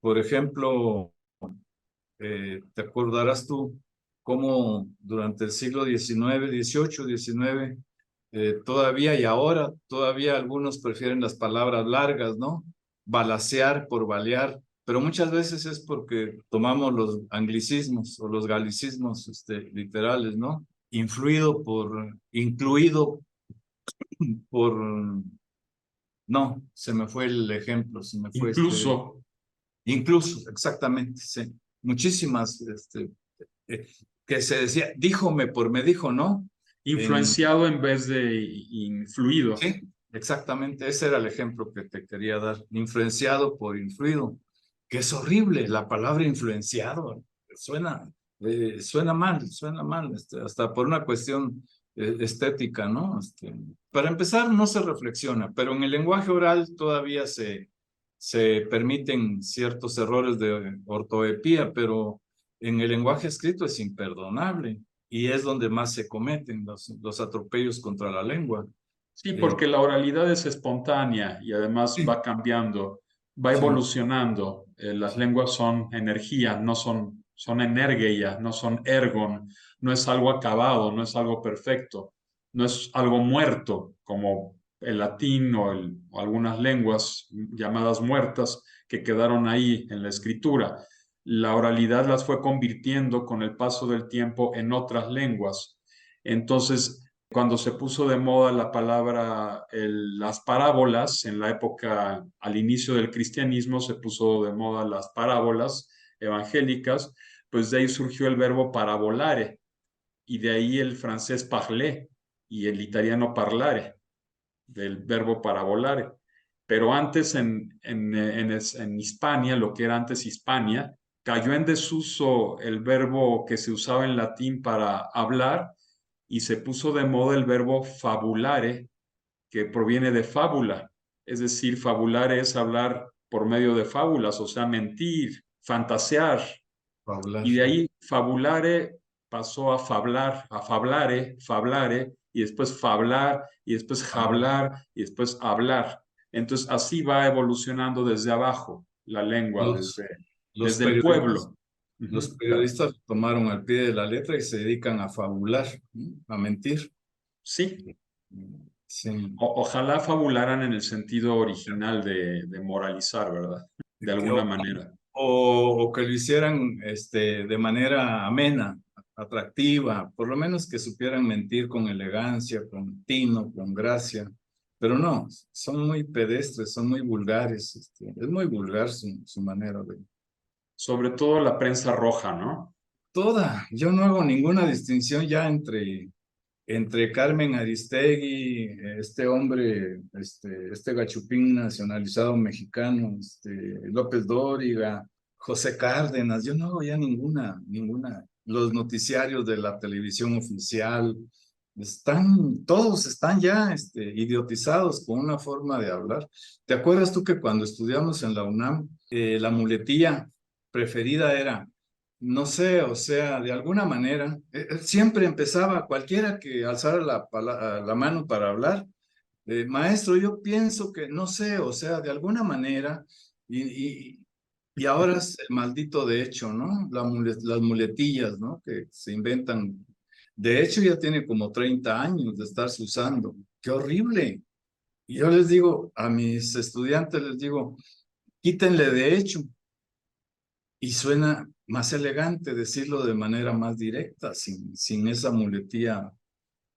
Por ejemplo, ¿te acordarás tú cómo durante el siglo XIX, XVIII, XIX, todavía y ahora, todavía algunos prefieren las palabras largas, ¿no? Balacear por balear, pero muchas veces es porque tomamos los anglicismos o los galicismos literales, ¿no? Incluido por, no, se me fue el ejemplo, se me fue Incluso incluso, exactamente, sí. Muchísimas, eh, que se decía, díjome por me dijo, ¿no? En, influenciado en vez de influido. sí, exactamente, ese era el ejemplo que te quería dar, influenciado por influido, que es horrible la palabra influenciado, suena, suena mal, hasta por una cuestión estética, ¿no? Para empezar, no se reflexiona, pero en el lenguaje oral todavía se permiten ciertos errores de ortoepía, pero en el lenguaje escrito es imperdonable y es donde más se cometen los atropellos contra la lengua. Sí, Eh, porque la oralidad es espontánea y además sí, va cambiando, va sí, evolucionando. Las sí, lenguas son energía, son energeia, no son ergon, no es algo acabado, no es algo perfecto, no es algo muerto como el latín o algunas lenguas llamadas muertas que quedaron ahí en la escritura. La oralidad las fue convirtiendo con el paso del tiempo en otras lenguas. Entonces, cuando se puso de moda la palabra, las parábolas, en la época, al inicio del cristianismo, se puso de moda las parábolas evangélicas, pues de ahí surgió el verbo parabolare y de ahí el francés parler y el italiano parlare, del verbo parabolare. Pero antes en Hispania, lo que era antes Hispania, cayó en desuso el verbo que se usaba en latín para hablar y se puso de moda el verbo fabulare, que proviene de fábula. Es decir, fabular es hablar por medio de fábulas, o sea, mentir, fantasear. Fabular. Y de ahí fabulare pasó a fablar, a fablare, fablare, y después fablar, y después Hablar. hablar, y después hablar. Entonces así va evolucionando desde abajo la lengua, Los, desde, los desde el periodistas, pueblo. los Ujú, claro. periodistas tomaron al pie de la letra y se dedican a fabular, ¿no? A mentir. Sí, Sí. ojalá fabularan en el sentido original de moralizar, ¿verdad? De alguna O, manera. o que lo hicieran de manera amena, atractiva, por lo menos que supieran mentir con elegancia, con tino, con gracia. Pero no, son muy pedestres, son muy vulgares. Es muy vulgar su manera de... Sobre todo la prensa roja, ¿no? Toda, yo no hago ninguna distinción ya entre Carmen Aristegui, este hombre, este gachupín nacionalizado mexicano, López Dóriga, José Cárdenas, yo no hago ya ninguna. Los noticiarios de la televisión oficial, todos están ya idiotizados con una forma de hablar. ¿Te acuerdas tú que cuando estudiamos en la UNAM, la muletilla preferida era no sé, o sea, de alguna manera, siempre empezaba cualquiera que alzara la mano para hablar, maestro, yo pienso que, no sé, o sea, de alguna manera, y, y, y ahora es el maldito de hecho, ¿no? Las muletillas, ¿no? Que se inventan. De hecho, ya tiene como 30 años de estarse usando. ¡Qué horrible! Y yo les digo, a mis estudiantes les digo, quítenle de hecho. Y suena más elegante decirlo de manera más directa, sin esa muletilla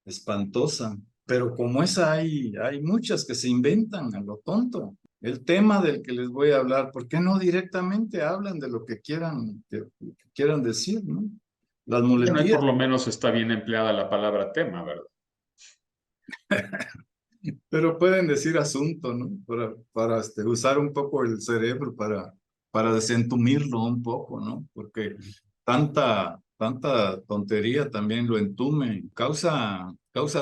espantosa. Pero como esa hay muchas que se inventan a lo tonto. El tema del que les voy a hablar, ¿por qué no directamente hablan de lo que quieran decir, ¿no? Las Bueno, ahí muletillas, por lo menos está bien empleada la palabra tema, ¿verdad? pero pueden decir asunto, ¿no? Para usar un poco el cerebro, para desentumirlo un poco, ¿no? Porque tanta tontería también lo entume, causa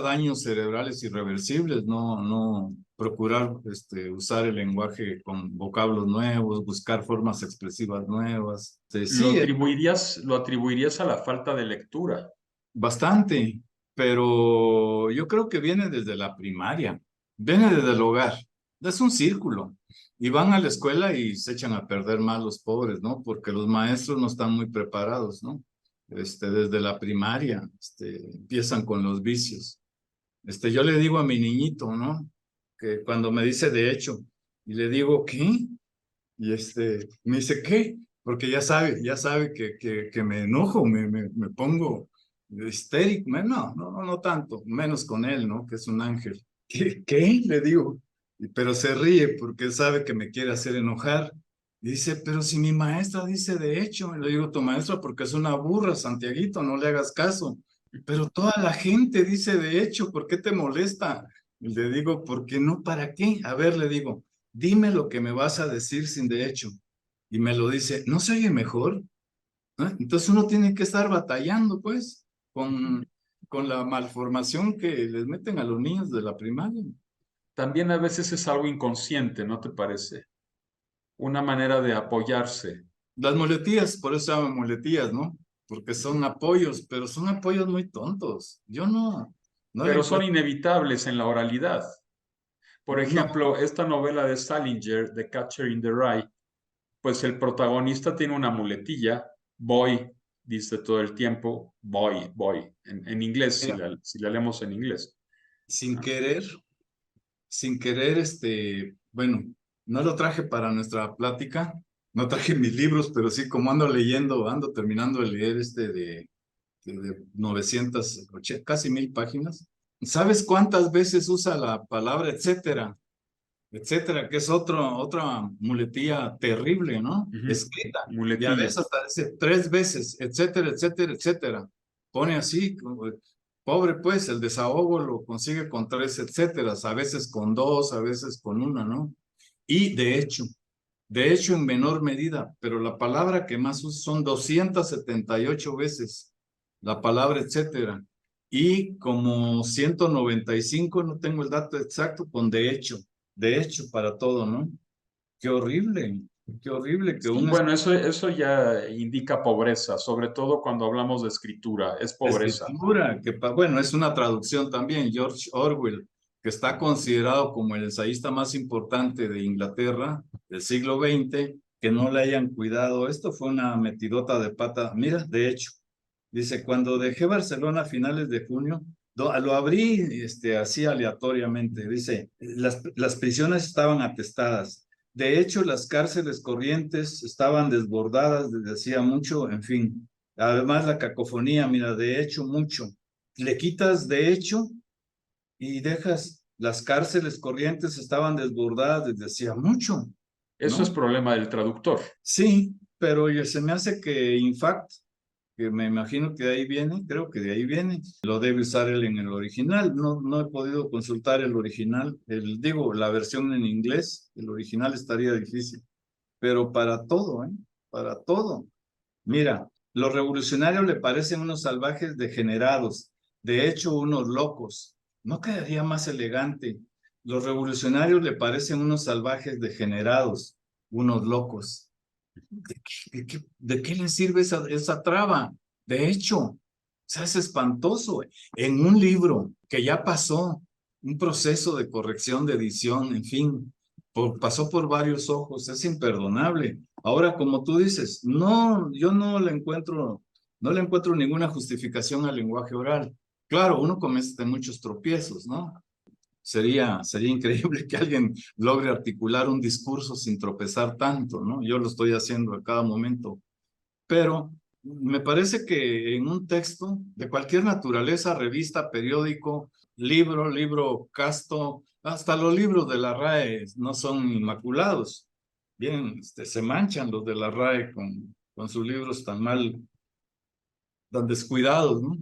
daños cerebrales irreversibles, no procurar usar el lenguaje con vocablos nuevos, buscar formas expresivas nuevas. Sí, Lo atribuirías a la falta de lectura. bastante, pero yo creo que viene desde la primaria, viene desde el hogar, es un círculo. Y van a la escuela y se echan a perder más los pobres, ¿no? Porque los maestros no están muy preparados, ¿no? Desde la primaria, empiezan con los vicios. Yo le digo a mi niñito, ¿no? Que cuando me dice de hecho, y le digo, ¿qué? Y me dice, ¿qué? Porque ya sabe que me enojo, me pongo histérico. No tanto, menos con él, ¿no? Que es un ángel. ¿Qué? Le digo. Pero se ríe porque él sabe que me quiere hacer enojar. Y dice, pero si mi maestra dice de hecho, y le digo, tu maestra porque es una burra, Santiaguito, no le hagas caso. Pero toda la gente dice de hecho, ¿por qué te molesta? Y le digo, ¿por qué no? ¿Para qué? A ver, le digo, dime lo que me vas a decir sin de hecho. Y me lo dice, ¿no se oye mejor? ¿No? Entonces uno tiene que estar batallando, pues, con la malformación que les meten a los niños de la primaria. También a veces es algo inconsciente, ¿no te parece? Una manera de apoyarse, Las muletillas, por eso se llaman muletillas, ¿no? Porque son apoyos, pero son apoyos muy tontos. Yo no le pero son encuentro. inevitables en la oralidad. Por No, ejemplo, esta novela de Salinger, The Catcher in the Rye, pues el protagonista tiene una muletilla, boy, dice todo el tiempo, boy, en inglés, mira, si la leemos en inglés. sin ¿No? querer, sin querer, bueno, no lo traje para nuestra plática, no traje mis libros, pero sí, como ando leyendo, ando terminando de leer de 980, casi 1000 páginas. ¿Sabes cuántas veces usa la palabra etcétera? Etcétera, que es otra muletilla terrible, ¿no? Ujú. Escrita. Y a Muletilla. veces hasta dice 3 veces, etcétera, etcétera, etcétera. Pone así, pobre pues, el desahogo lo consigue con 3 etcéteras, a veces con 2, a veces con 1, ¿no? Y de hecho en menor medida, pero la palabra que más usa son 278 veces, la palabra etcétera. Y como 195, no tengo el dato exacto, con de hecho para todo, ¿no? Qué horrible. Qué horrible que Sí, un bueno, eso ya indica pobreza, sobre todo cuando hablamos de escritura, es pobreza. escritura, bueno, es una traducción también, George Orwell, que está considerado como el ensayista más importante de Inglaterra del siglo XX, que no le hayan cuidado. Esto fue una metidota de pata. Mira, de hecho, dice, cuando dejé Barcelona a finales de junio, lo abrí así aleatoriamente. Dice, las prisiones estaban atestadas. De hecho, las cárceles corrientes estaban desbordadas desde hacía mucho, en fin. Además, la cacofonía, mira, de hecho, mucho. Le quitas de hecho y dejas, las cárceles corrientes estaban desbordadas desde hacía mucho, Eso es ¿no? problema del traductor. Sí, pero se me hace que, in fact, que me imagino que de ahí viene, creo que de ahí viene, lo debe usar él en el original. No, no he podido consultar el original, digo, la versión en inglés, el original estaría difícil, pero para todo, ¿eh? Para todo. Mira, los revolucionarios le parecen unos salvajes degenerados, de hecho unos locos. ¿No quedaría más elegante? Los revolucionarios le parecen unos salvajes degenerados, unos locos. ¿De qué les sirve esa traba? De hecho, o sea, es espantoso. En un libro que ya pasó un proceso de corrección, de edición, en fin, pasó por varios ojos, es imperdonable. Ahora, como tú dices, no, yo no le encuentro ninguna justificación al lenguaje oral. Claro, uno comete muchos tropiezos, ¿no? Sería increíble que alguien logre articular un discurso sin tropezar tanto, ¿no? Yo lo estoy haciendo a cada momento, pero me parece que en un texto de cualquier naturaleza, revista, periódico, libro casto, hasta los libros de la RAE no son inmaculados. Bien, se manchan los de la RAE con sus libros tan mal, tan descuidados, ¿no?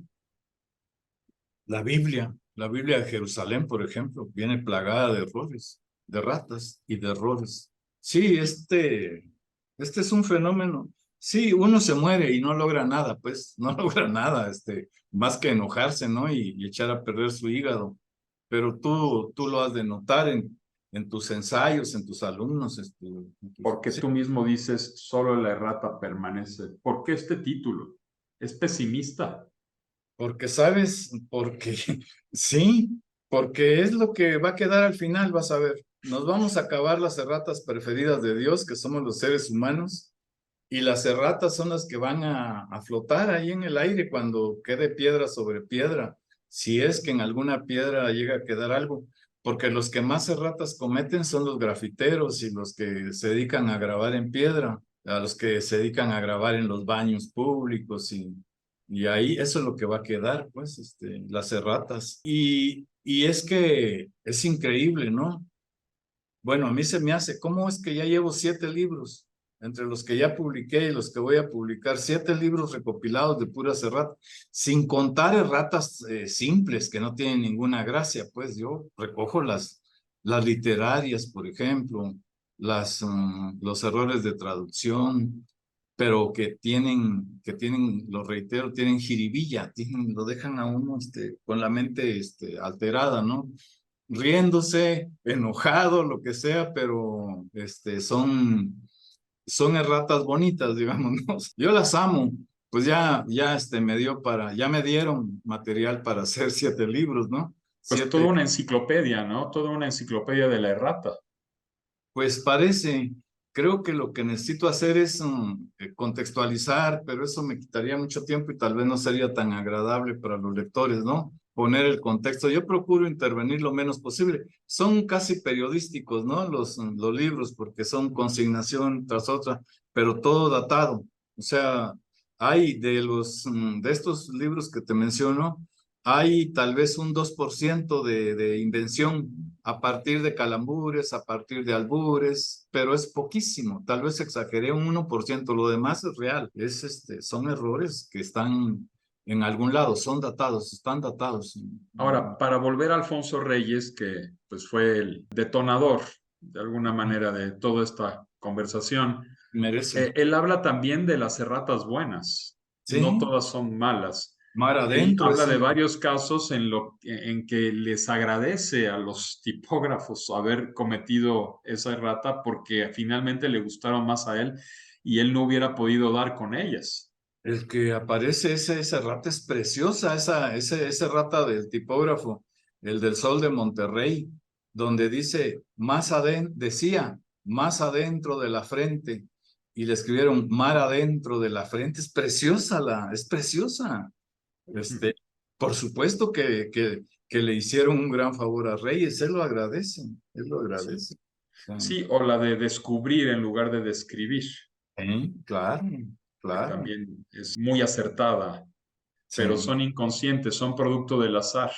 La Biblia de Jerusalén, por ejemplo, viene plagada de errores, de ratas y de errores. Sí, este es un fenómeno. Sí, uno se muere y no logra nada, pues, no logra nada, más que enojarse, ¿no? Y echar a perder su hígado. Pero tú lo has de notar en tus ensayos, en tus alumnos, Porque sí. tú mismo dices, solo la errata permanece. ¿Por qué este título? Es pesimista. Porque, ¿sabes? Porque sí, porque es lo que va a quedar al final, vas a ver. Nos vamos a acabar las erratas preferidas de Dios, que somos los seres humanos, y las erratas son las que van a flotar ahí en el aire cuando quede piedra sobre piedra, si es que en alguna piedra llega a quedar algo, porque los que más erratas cometen son los grafiteros y los que se dedican a grabar en piedra, a los que se dedican a grabar en los baños públicos y ahí eso es lo que va a quedar, pues, las erratas. Y es que es increíble, ¿no? Bueno, a mí se me hace, ¿cómo es que ya llevo 7 libros? Entre los que ya publiqué y los que voy a publicar, 7 libros recopilados de puras erratas, sin contar erratas simples que no tienen ninguna gracia, pues yo recojo las literarias, por ejemplo, los errores de traducción, pero lo reitero, tienen jiribilla, lo dejan a uno con la mente alterada, ¿no? Riéndose, enojado, lo que sea, pero son erratas bonitas, digamos, ¿no? Yo las amo, pues ya me dieron material para hacer 7 libros, ¿no? Pues toda Siete, una enciclopedia, ¿no? Toda una enciclopedia de la errata. pues parece, creo que lo que necesito hacer es contextualizar, pero eso me quitaría mucho tiempo y tal vez no sería tan agradable para los lectores, ¿no? Poner el contexto. Yo procuro intervenir lo menos posible. Son casi periodísticos, ¿no? Los libros, porque son consignación tras otra, pero todo datado. O sea, hay de estos libros que te menciono, hay tal vez un 2% de invención a partir de calambures, a partir de albures, pero es poquísimo. Tal vez exageré un 1%. Lo demás es real. Son errores que están en algún lado, son datados, están datados. Ahora, para volver a Alfonso Reyes, que pues fue el detonador de alguna manera de toda esta conversación, Merece. él habla también de las erratas buenas. No Sí, todas son malas. Mar Ahí adentro habla es de un... varios casos en que les agradece a los tipógrafos haber cometido esa errata porque finalmente le gustaron más a él y él no hubiera podido dar con ellas. El que aparece, esa rata es preciosa, ese rata del tipógrafo, el del Sol de Monterrey, donde dice, más adentro, decía, más adentro de la frente, y le escribieron, mar adentro de la frente. Es preciosa es preciosa. Este, por supuesto que le hicieron un gran favor a Reyes, él lo Sí. agradece. Sí, Sí, o la de descubrir en lugar de describir, claro, que claro. también es muy acertada, pero Sí. son inconscientes, son producto del azar.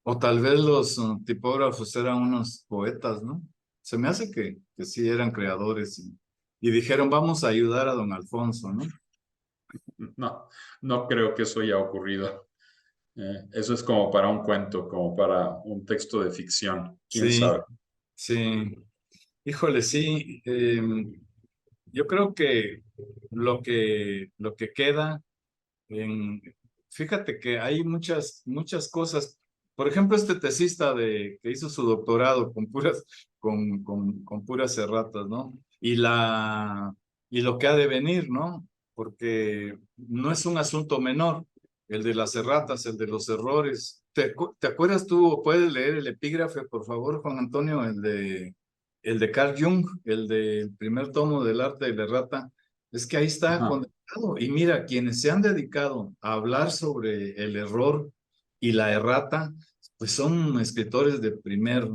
O tal vez los tipógrafos eran unos poetas, ¿no? Se me hace que sí eran creadores y dijeron, vamos a ayudar a don Alfonso, ¿no? No, no creo que eso haya ocurrido. Eso es como para un cuento, como para un texto de ficción, quién Sí, sabe. sí. Híjole, sí. Yo creo que lo que queda en, fíjate que hay muchas cosas. Por ejemplo, este tesista que hizo su doctorado con puras erratas, ¿no? Y lo que ha de venir, ¿no? Porque no es un asunto menor, el de las erratas, el de los errores. ¿Te acuerdas tú, puedes leer el epígrafe, por favor, Juan Antonio, el de Carl Jung, el del primer tomo del arte de la errata? Es que ahí está Ajá. condenado. Y mira, quienes se han dedicado a hablar sobre el error y la errata, pues son escritores de primer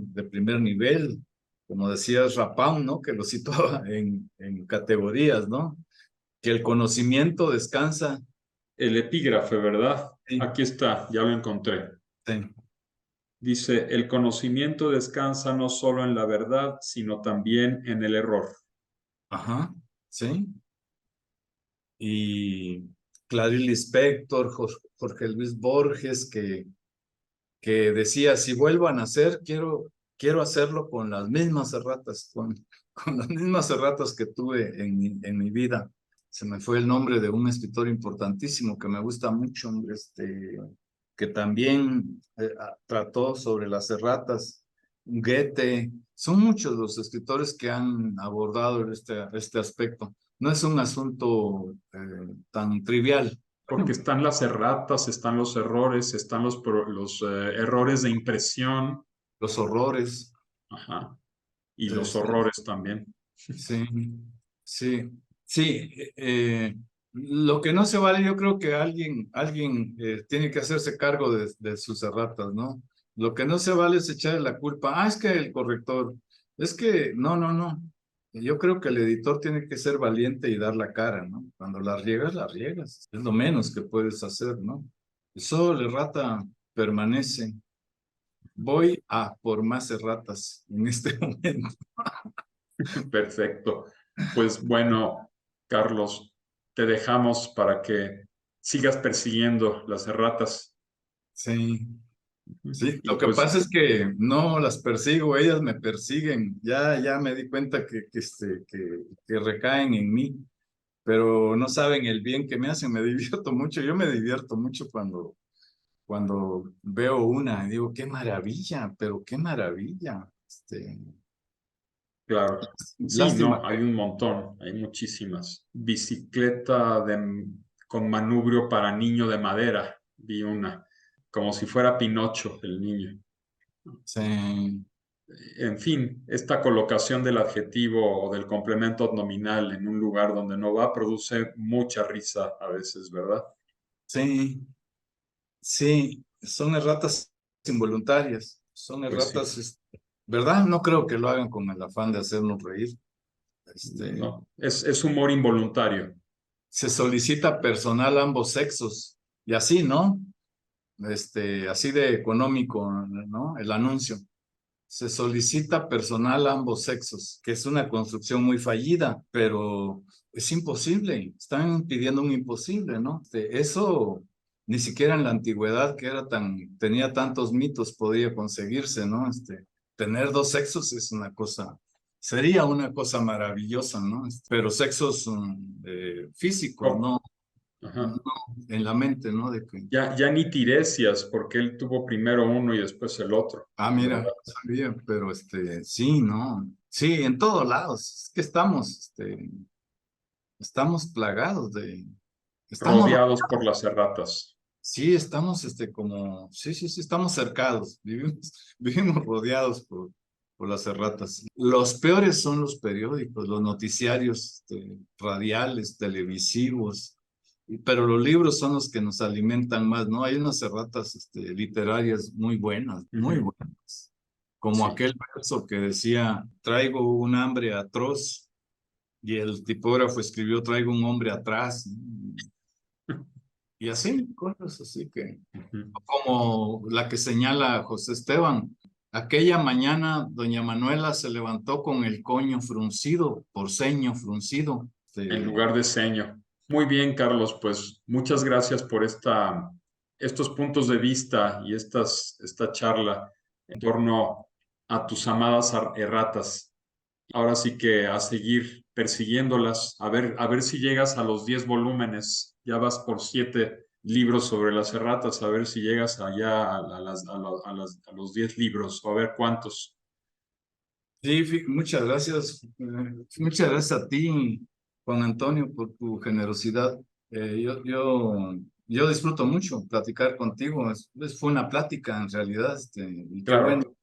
nivel, como decía Rapam, ¿no? Que lo situaba en categorías, ¿no? Que el conocimiento descansa. El epígrafe, ¿verdad? Sí, Aquí está, ya lo encontré. sí, Dice, el conocimiento descansa no solo en la verdad, sino también en el error. ajá, sí. Y Clarice Lispector, Jorge Luis Borges, que decía, si vuelvo a nacer, quiero hacerlo con las mismas erratas, con las mismas erratas que tuve en mi vida. Se me fue el nombre de un escritor importantísimo que me gusta mucho, que también trató sobre las erratas. Goethe, son muchos los escritores que han abordado este aspecto. No es un asunto tan trivial. Porque están las erratas, están los errores, están los errores de impresión, Los horrores. ajá, y los Este, horrores también. Sí, sí, sí. Lo que no se vale, yo creo que alguien tiene que hacerse cargo de sus erratas, ¿no? Lo que no se vale es echarle la culpa. Es que el corrector, es que no, no, no. Yo creo que el editor tiene que ser valiente y dar la cara, ¿no? Cuando las riegas, las riegas. Es lo menos que puedes hacer, ¿no? Eso, la errata permanece. Voy a por más erratas en este momento. Perfecto. Pues bueno, Carlos, te dejamos para que sigas persiguiendo las erratas. Sí. Sí, Y lo que pues, pasa es que no las persigo, ellas me persiguen. Ya me di cuenta que recaen en mí, pero no saben el bien que me hacen. Me divierto mucho. Yo me divierto mucho cuando veo una y digo, qué maravilla, pero qué maravilla. claro, sí, Lástima no, que hay un montón, hay muchísimas. Bicicleta con manubrio para niño de madera, vi una, como si fuera Pinocho el niño. se, En fin, esta colocación del adjetivo o del complemento nominal en un lugar donde no va produce mucha risa a veces, ¿verdad? sí, sí, son erratas involuntarias, son Pues sí, erratas, ¿verdad? No creo que lo hagan con el afán de hacernos reír. no, es humor involuntario. Se solicita personal a ambos sexos y así, ¿no? Así de económico, ¿no? El anuncio. Se solicita personal a ambos sexos, que es una construcción muy fallida, pero es imposible. Están pidiendo un imposible, ¿no? Eso ni siquiera en la antigüedad, que tenía tantos mitos, podía conseguirse, ¿no? Tener dos sexos es una cosa, sería una cosa maravillosa, ¿no? Pero sexos físicos, Co- ¿no? Ajá. no, en la mente, ¿no? De que, Ya ni tiresias, porque él tuvo primero uno y después el otro, mira, ¿verdad? no sabía, pero sí, ¿no? Sí, en todos lados, es que estamos plagados estamos, Rodeados por las erratas. sí, estamos, sí, estamos cercados, vivimos rodeados por las erratas. Los peores son los periódicos, los noticiarios, radiales, televisivos, pero los libros son los que nos alimentan más, ¿no? Hay unas erratas, literarias muy Ujú. buenas, como Sí, aquel verso que decía, traigo un hambre atroz, y el tipógrafo escribió, traigo un hombre atrás, ¿no? Y así, cosas así que, ujú. como la que señala José Esteban. Aquella mañana, doña Manuela se levantó con el coño fruncido, por ceño fruncido. En lugar de ceño. Muy bien, Carlos, pues muchas gracias por estos puntos de vista y esta charla en torno a tus amadas erratas. Ahora sí que a seguir persiguiéndolas, a ver si llegas a los 10 volúmenes. Ya vas por 7 libros sobre las erratas, a ver si llegas allá a los 10 libros, o a ver cuántos. Sí, muchas gracias. Muchas gracias a ti, Juan Antonio, por tu generosidad. Yo disfruto mucho platicar contigo. Fue una plática en realidad, y qué bueno. Claro,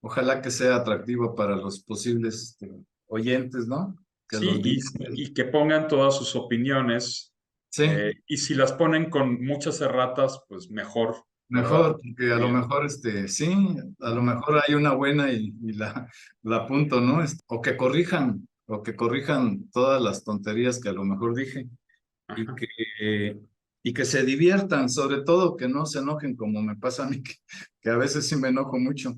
Ojalá que sea atractivo para los posibles, oyentes, ¿no? Que sí, los y que pongan todas sus opiniones, sí, y si las ponen con muchas erratas, pues mejor, ¿verdad? mejor, porque a lo Bien. mejor, sí, a lo mejor hay una buena y la apunto, ¿no? O que corrijan todas las tonterías que a lo mejor dije y Ajá. que, y que se diviertan, sobre todo que no se enojen como me pasa a mí, que a veces sí me enojo mucho,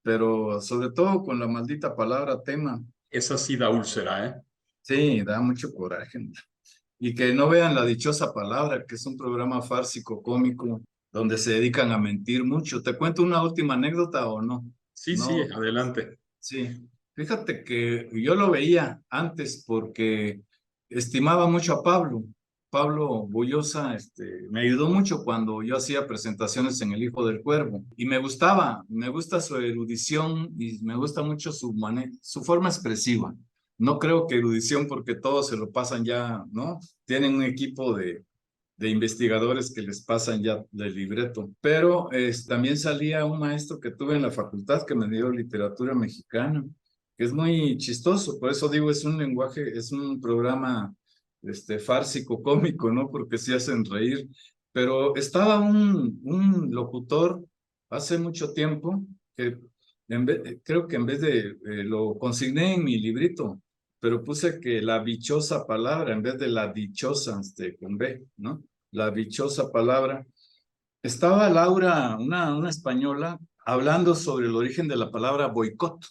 pero sobre todo con la maldita palabra tema, Esa sí da úlcera, ¿eh? sí, da mucho coraje. Y que no vean La Dichosa Palabra, que es un programa fársico cómico donde se dedican a mentir mucho. ¿Te cuento una última anécdota o no? Sí, sí, No, adelante. sí. Fíjate que yo lo veía antes porque estimaba mucho a Pablo. Pablo Bullosa, me ayudó mucho cuando yo hacía presentaciones en El Hijo del Cuervo y me gusta su erudición y me gusta mucho su forma expresiva. No creo que erudición porque todos se lo pasan ya, ¿no? Tienen un equipo de investigadores que les pasan ya del libreto. Pero también salía un maestro que tuve en la facultad que me dio literatura mexicana, que es muy chistoso, por eso digo, es un lenguaje, es un programa fársico, cómico, ¿no? Porque se hacen reír. Pero estaba un locutor hace mucho tiempo que creo que en vez de, lo consigné en mi librito, pero puse que la dichosa palabra en vez de la dichosa, con B, ¿no? La dichosa palabra. Estaba Laura, una española, hablando sobre el origen de la palabra boicot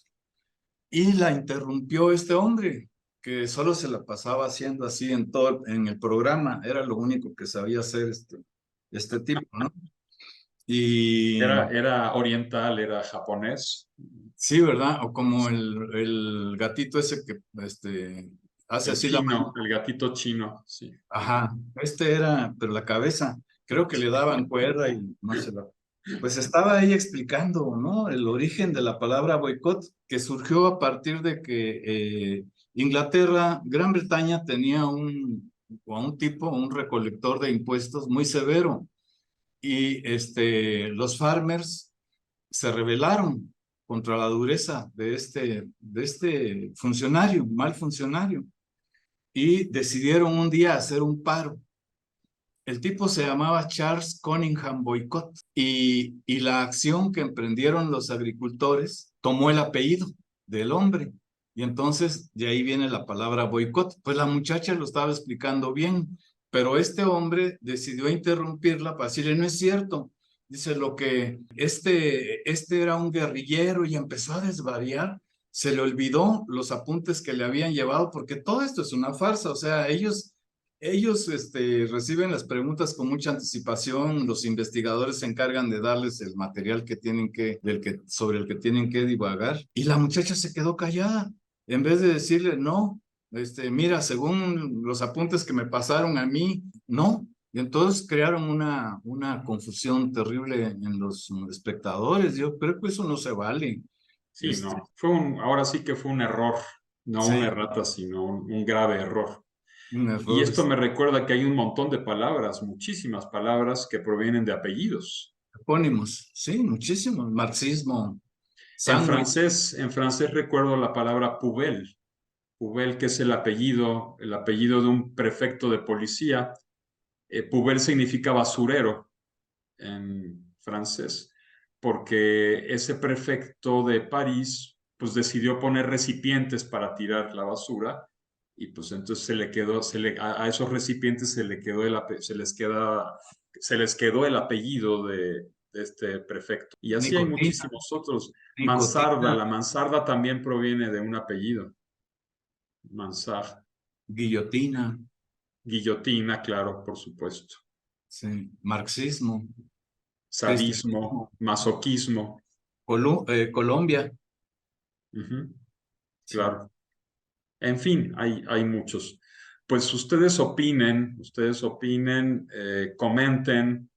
y la interrumpió este hombre que solo se la pasaba haciendo así en el programa, era lo único que sabía hacer este tipo, ¿no? Y Era oriental, era japonés. sí, ¿verdad? O como el gatito ese que hace El así la chino, mano. el gatito chino, sí. Ajá, pero la cabeza, creo que le daban cuerda y no se la... Pues estaba ahí explicando, ¿no? El origen de la palabra boicot, que surgió a partir de que Inglaterra, Gran Bretaña tenía un recolector de impuestos muy severo y los farmers se rebelaron contra la dureza de este funcionario, mal funcionario, y decidieron un día hacer un paro. El tipo se llamaba Charles Cunningham Boycott y la acción que emprendieron los agricultores tomó el apellido del hombre. Y entonces de ahí viene la palabra boicot. Pues la muchacha lo estaba explicando bien, pero este hombre decidió interrumpirla para decirle, no es cierto. Dice lo que este era un guerrillero y empezó a desvariar. Se le olvidó los apuntes que le habían llevado porque todo esto es una farsa. O sea, ellos reciben las preguntas con mucha anticipación, los investigadores se encargan de darles el material sobre el que tienen que divagar, y la muchacha se quedó callada, en vez de decirle, no, mira, según los apuntes que me pasaron a mí, no, Y entonces crearon una confusión terrible en los espectadores. Yo creo que eso no se vale. Sí, Este, no, ahora sí que fue un error, no una sí, errata, sino un grave error. un Y error. esto me recuerda que hay un montón de palabras, muchísimas palabras que provienen de apellidos. Epónimos, sí, muchísimos. Marxismo, sándwich. En francés recuerdo la palabra poubelle, poubelle que es el apellido de un prefecto de policía. Poubelle significa basurero en francés, porque ese prefecto de París pues decidió poner recipientes para tirar la basura y pues entonces se le quedó, a esos recipientes se les quedó el apellido de este prefecto. Y así hay Nicotina, muchísimos otros. Mansarda, nicotina, la mansarda también proviene de un apellido. Mansard. guillotina, Guillotina, claro, por supuesto. sí, marxismo, Sadismo, cristianismo, masoquismo. Colombia, Ujú, sí. claro. En fin, hay muchos. Pues ustedes opinen, comenten,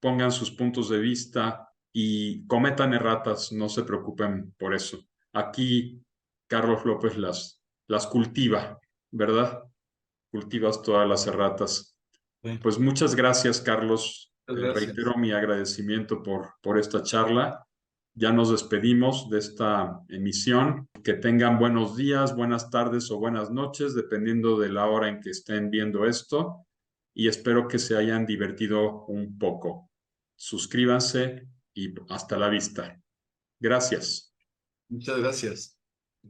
pongan sus puntos de vista y cometan erratas, no se preocupen por eso. Aquí Carlos López las cultiva, ¿verdad? Cultivas todas las erratas. Sí. Pues muchas gracias, Carlos. Muchas Reitero gracias. mi agradecimiento por esta charla. Ya nos despedimos de esta emisión. Que tengan buenos días, buenas tardes o buenas noches, dependiendo de la hora en que estén viendo esto. Y espero que se hayan divertido un poco. Suscríbanse y hasta la vista. Gracias. Muchas gracias.